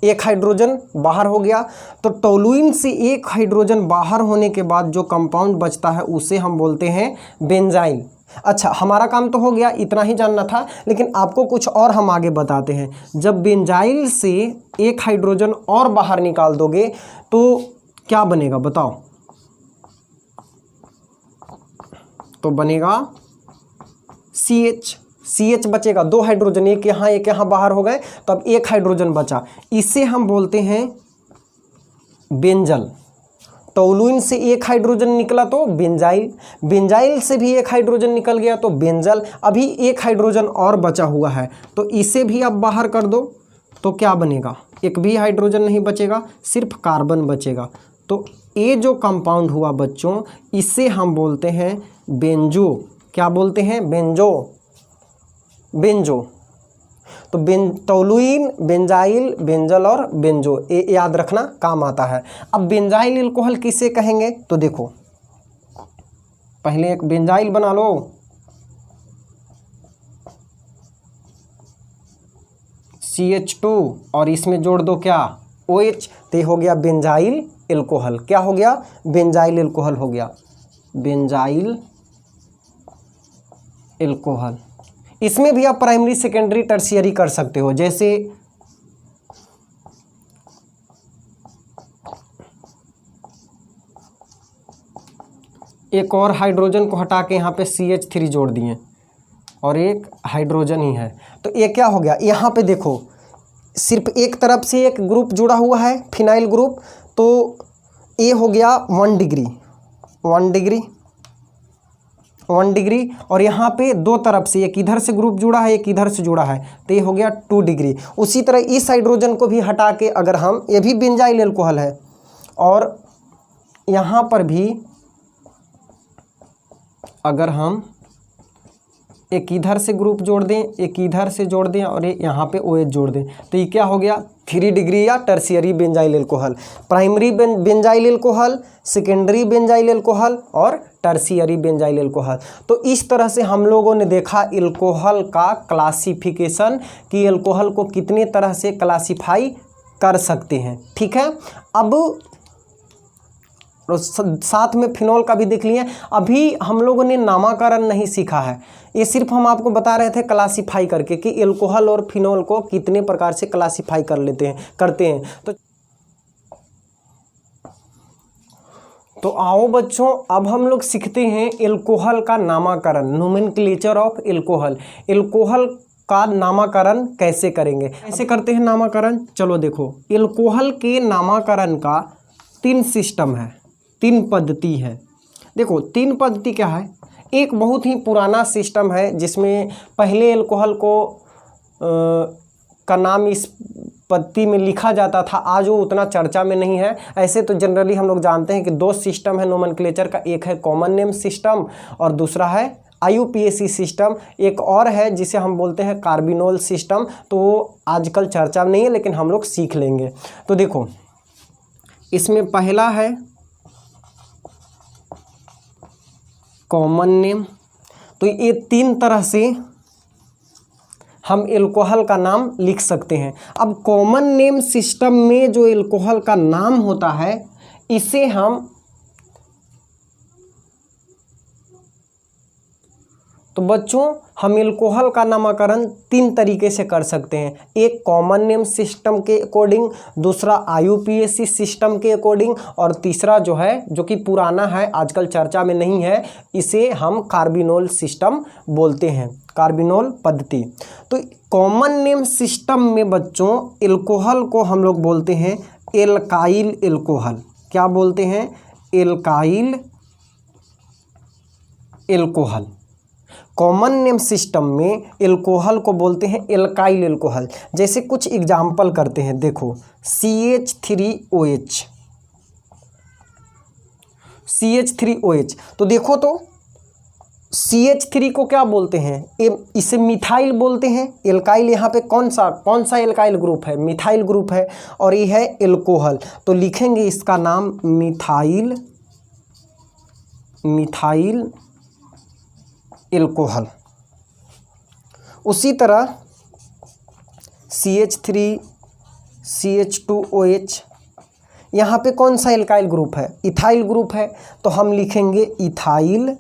एक हाइड्रोजन बाहर हो गया, तो टोलुइन से एक हाइड्रोजन बाहर होने के बाद जो कंपाउंड बचता है उसे हम बोलते हैं बेंजाइल। अच्छा, हमारा काम तो हो गया, इतना ही जानना था, लेकिन आपको कुछ और हम आगे बताते हैं। जब बेंजाइल से एक हाइड्रोजन और बाहर निकाल दोगे तो क्या बनेगा बताओ? तो बनेगा CH बचेगा। 2 हाइड्रोजन, एक यहाँ बाहर हो गए, तो अब एक हाइड्रोजन बचा, इसे हम बोलते हैं बेंजल। टोलुइन से एक हाइड्रोजन निकला तो बेंजाइल, बेंजाइल से भी एक हाइड्रोजन निकल गया तो बेंजल। अभी एक हाइड्रोजन और बचा हुआ है तो इसे भी आप बाहर कर दो तो क्या बनेगा? एक भी हाइड्रोजन नहीं बचेगा, सिर्फ कार्बन बचेगा। तो ये जो कंपाउंड हुआ बच्चों, इसे हम बोलते हैं बेंजो। क्या बोलते हैं? बेंजो। तो टोलुइन, बेंजाइल, बेंजल और बेंजो, ये याद रखना काम आता है। अब बेंजाइल एल्कोहल किसे कहेंगे? तो देखो पहले एक बेंजाइल बना लो, CH2 और इसमें जोड़ दो क्या? OH, तो हो गया बेंजाइल एल्कोहल। क्या हो गया? बेंजाइल एल्कोहल हो गया। बेंजाइल एल्कोहल इसमें भी आप प्राइमरी सेकेंडरी टर्शियरी कर सकते हो। जैसे एक और हाइड्रोजन को हटा के यहाँ पे CH3 जोड़ दिए और एक हाइड्रोजन ही है, तो ये क्या हो गया, यहाँ पे देखो सिर्फ एक तरफ से एक ग्रुप जुड़ा हुआ है फिनाइल ग्रुप, तो ये हो गया 1 डिग्री 1 डिग्री 1 डिग्री, और यहाँ पे दो तरफ से एक इधर से ग्रुप जुड़ा है एक इधर से जुड़ा है, तो ये हो गया 2 डिग्री। उसी तरह इस हाइड्रोजन को भी हटा के अगर हम, ये भी बेंजाइल अल्कोहल है, और यहाँ पर भी अगर हम एक इधर से ग्रुप जोड़ दें एक इधर से जोड़ दें और यहाँ पे OH जोड़ दें, तो ये क्या हो गया 3 डिग्री या tertiary benzyl alcohol. Primary benzyl alcohol, secondary benzyl alcohol और टर्शियरी बेंजाइल अल्कोहल। तो इस तरह से हम लोगों ने देखा अल्कोहल का क्लासिफिकेशन कि अल्कोहल को कितने तरह से क्लासिफाई कर सकते हैं। ठीक है, अब साथ में फिनोल का भी देख लिए। अभी हम लोगों ने नामकरण नहीं सीखा है, ये सिर्फ हम आपको बता रहे थे क्लासिफाई करके कि अल्कोहल और फिनोल को कितने प्रकार से क्लासिफाई करते हैं। तो आओ बच्चों, अब हम लोग सीखते हैं अल्कोहल का नामकरण, नोमेनक्लेचर ऑफ अल्कोहल। अल्कोहल का नामकरण कैसे करेंगे, कैसे करते हैं नामकरण, चलो देखो। अल्कोहल के नामकरण का 3 सिस्टम है, 3 पद्धति है। देखो 3 पद्धति क्या है, एक बहुत ही पुराना सिस्टम है जिसमें पहले अल्कोहल को का नाम इस पद्धति में लिखा जाता था, आज वो उतना चर्चा में नहीं है। ऐसे तो जनरली हम लोग जानते हैं कि 2 सिस्टम है नोमेनक्लेचर का, एक है कॉमन नेम सिस्टम और दूसरा है IUPAC सिस्टम। एक और है जिसे हम बोलते हैं कार्बिनोल सिस्टम, तो वो आजकल चर्चा में नहीं है लेकिन हम लोग सीख लेंगे। तो देखो इसमें पहला है कॉमन नेम, तो ये 3 तरह से हम अल्कोहल का नाम लिख सकते हैं। अब कॉमन नेम सिस्टम में जो अल्कोहल का नाम होता है इसे हम, तो बच्चों हम अल्कोहल का नामकरण 3 तरीके से कर सकते हैं। एक कॉमन नेम सिस्टम के अकॉर्डिंग, दूसरा IUPAC सिस्टम के अकॉर्डिंग, और तीसरा जो है जो कि पुराना है आजकल चर्चा में नहीं है, इसे हम कार्बिनोल सिस्टम बोलते हैं, कार्बिनोल पद्धति। तो कॉमन नेम सिस्टम में बच्चों अल्कोहल को हम लोग बोलते हैं एल्काइल अल्कोहल। क्या बोलते हैं, alkyl alcohol. Common name system में अल्कोहल को बोलते हैं एल्काइल अल्कोहल। जैसे कुछ एग्जाम्पल करते हैं, देखो CH3OH, CH3OH, तो देखो तो CH3 को क्या बोलते हैं, इसे मिथाइल बोलते हैं। एल्काइल यहाँ पे कौन सा एल्काइल ग्रुप है, मिथाइल ग्रुप है, और ये है अल्कोहल, तो लिखेंगे इसका नाम मिथाइल अल्कोहल। उसी तरह CH3 CH2OH, यहाँ पे कौन सा एल्काइल ग्रुप है, इथाइल ग्रुप है, तो हम लिखेंगे इथाइल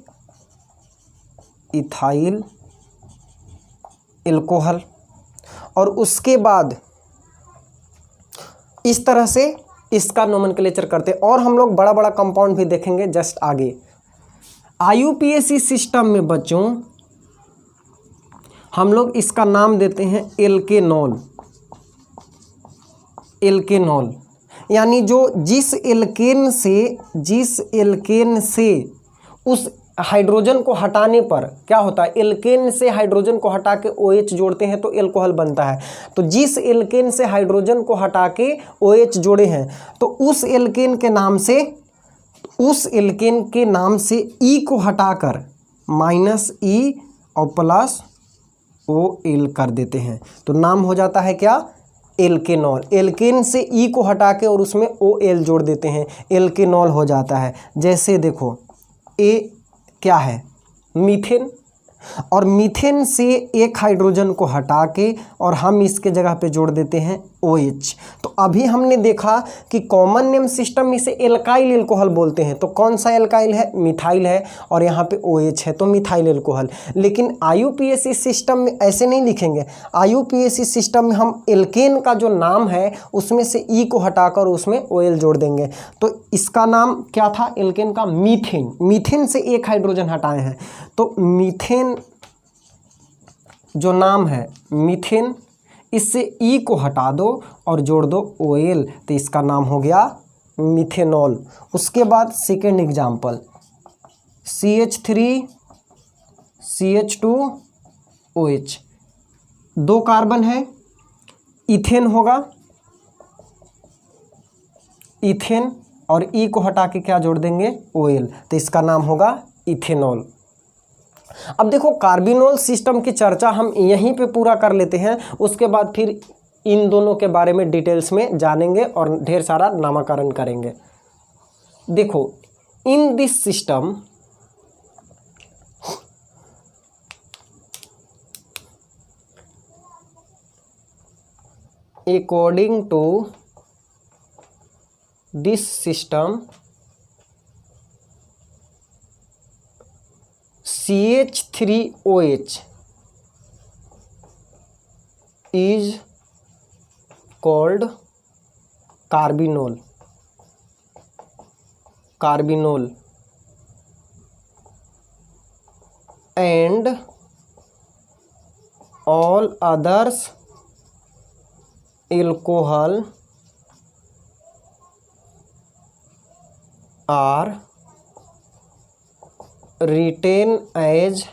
अल्कोहल। और उसके बाद इस तरह से इसका नोमेनक्लेचर करते हैं। और हम लोग बड़ा बड़ा कंपाउंड भी देखेंगे जस्ट आगे। IUPAC सिस्टम में बच्चों हम लोग इसका नाम देते हैं एल्केनॉल। यानी जो जिस एल्केन से उस हाइड्रोजन को हटाने पर क्या होता है, एल्केन से हाइड्रोजन को हटा के OH जोड़ते हैं तो अल्कोहल बनता है। तो जिस एल्केन से हाइड्रोजन को हटा के OH जोड़े हैं तो उस एल्केन के नाम से E को हटाकर -E और +OL कर देते हैं, तो नाम हो जाता है क्या, एल्केनॉल। एल्केन से E को हटा के और उसमें OL जोड़ देते हैं, एल्केनॉल हो जाता है। जैसे देखो A क्या है, मीथेन, और मीथेन से एक हाइड्रोजन को हटा के और हम इसके जगह पे जोड़ देते हैं OH। तो अभी हमने देखा कि कॉमन नेम सिस्टम में इसे एल्काइल एल्कोहल बोलते हैं। तो कौन सा एल्काइल है? मिथाइल है, और यहाँ पे OH है तो मिथाइल एल्कोहल। लेकिन IUPAC सिस्टम में ऐसे नहीं लिखेंगे। IUPAC सिस्टम में हम एल्केन का जो नाम है उसमें से E को हटाकर उसमें OL जोड़ देंगे। तो इसका नाम क्या था एल्केन का? मीथेन। मीथेन से एक हाइड्रोजन हटाए हैं, तो मीथेन जो नाम है मीथेन, इससे E को हटा दो और जोड़ दो OL, तो इसका नाम हो गया मिथेनॉल। उसके बाद सेकेंड एग्जाम्पल CH3CH2OH, 2 कार्बन है, इथेन होगा, इथेन, और E को हटा के क्या जोड़ देंगे? OL, तो इसका नाम होगा इथेनॉल। अब देखो कार्बिनोल सिस्टम की चर्चा हम यहीं पे पूरा कर लेते हैं, उसके बाद फिर इन दोनों के बारे में डिटेल्स में जानेंगे और ढेर सारा नामकरण करेंगे। देखो in this system according to this system CH3OH is called carbinol, and all others alcohol are written as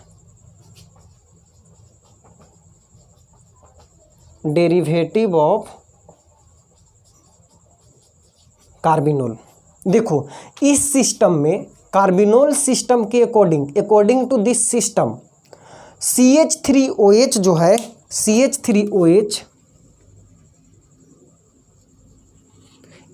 derivative of carbinol. देखो इस सिस्टम में कार्बिनोल सिस्टम के according to this system CH3OH जो है, CH3OH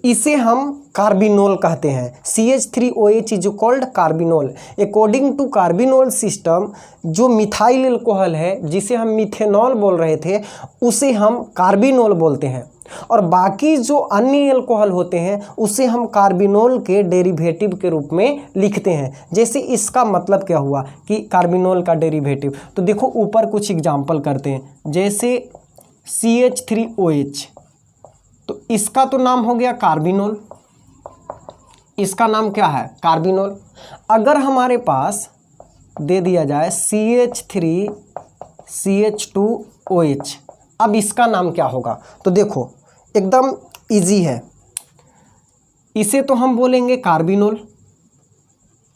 इसे हम कार्बिनोल कहते हैं। CH3OH is called carbinol. According to carbinol system जो मिथाइल एल्कोहल है, जिसे हम मिथेनॉल बोल रहे थे, उसे हम कार्बिनोल बोलते हैं, और बाकी जो अन्य एल्कोहल होते हैं उसे हम कार्बिनोल के डेरिवेटिव के रूप में लिखते हैं। जैसे इसका मतलब क्या हुआ कि कार्बिनोल का डेरिवेटिव, तो देखो ऊपर कुछ एग्जाम्पल करते हैं। जैसे CH3OH, तो इसका तो नाम हो गया कार्बिनोल, इसका नाम क्या है? कार्बिनोल। अगर हमारे पास दे दिया जाए CH3CH2OH, अब इसका नाम क्या होगा? तो देखो एकदम इजी है, इसे तो हम बोलेंगे कार्बिनोल।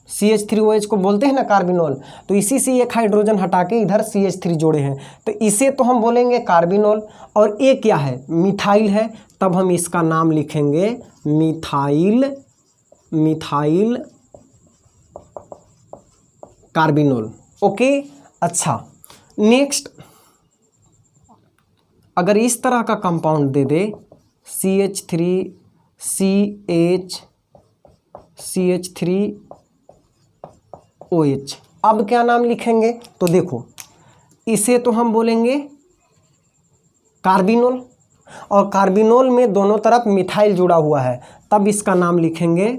CH3OH को बोलते हैं ना कार्बिनोल, तो इसी से एक हाइड्रोजन हटा के इधर CH3 जोड़े हैं, तो इसे तो हम बोलेंगे कार्बिनोल। और ये क्या है? मिथाइल है, तब हम इसका नाम लिखेंगे मिथाइल कार्बिनोल। ओके, अच्छा नेक्स्ट, अगर इस तरह का कंपाउंड दे दे CH3OH, अब क्या नाम लिखेंगे? तो देखो इसे तो हम बोलेंगे कार्बिनोल, और कार्बिनोल में दोनों तरफ मिथाइल जुड़ा हुआ है, तब इसका नाम लिखेंगे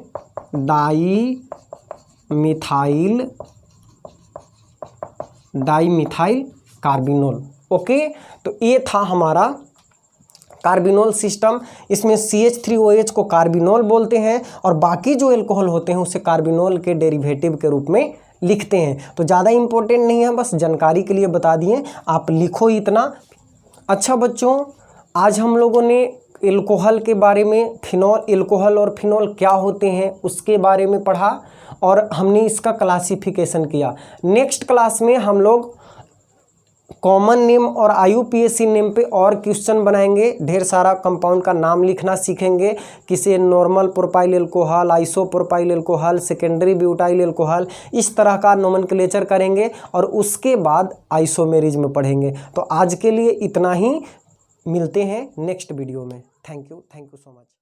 डाईमिथाइल कार्बिनोल। ओके, तो ये था हमारा कार्बिनोल सिस्टम। इसमें CH3OH को कार्बिनोल बोलते हैं, और बाकी जो एल्कोहल होते हैं उसे कार्बिनोल के डेरिवेटिव के रूप में लिखते हैं। तो ज़्यादा इम्पोर्टेंट नहीं है, बस जानकारी के लिए बता दिए, आप लिखो इतना। अच्छा बच्चों, आज हम लोगों ने एल्कोहल के बारे में, फिनॉल, एल्कोहल और फिनॉल क्या होते हैं उसके बारे में पढ़ा, और हमने इसका क्लासिफिकेशन किया। नेक्स्ट क्लास में हम लोग कॉमन नेम और IUPAC नेम पे और क्वेश्चन बनाएंगे। ढेर सारा कंपाउंड का नाम लिखना सीखेंगे, किसे normal propyl alcohol, isopropyl alcohol, secondary butyl alcohol, इस तरह का नोमेनक्लेचर करेंगे, और उसके बाद आइसोमेरिज्म पढ़ेंगे। तो आज के लिए इतना ही, मिलते हैं नेक्स्ट वीडियो में। Thank you so much.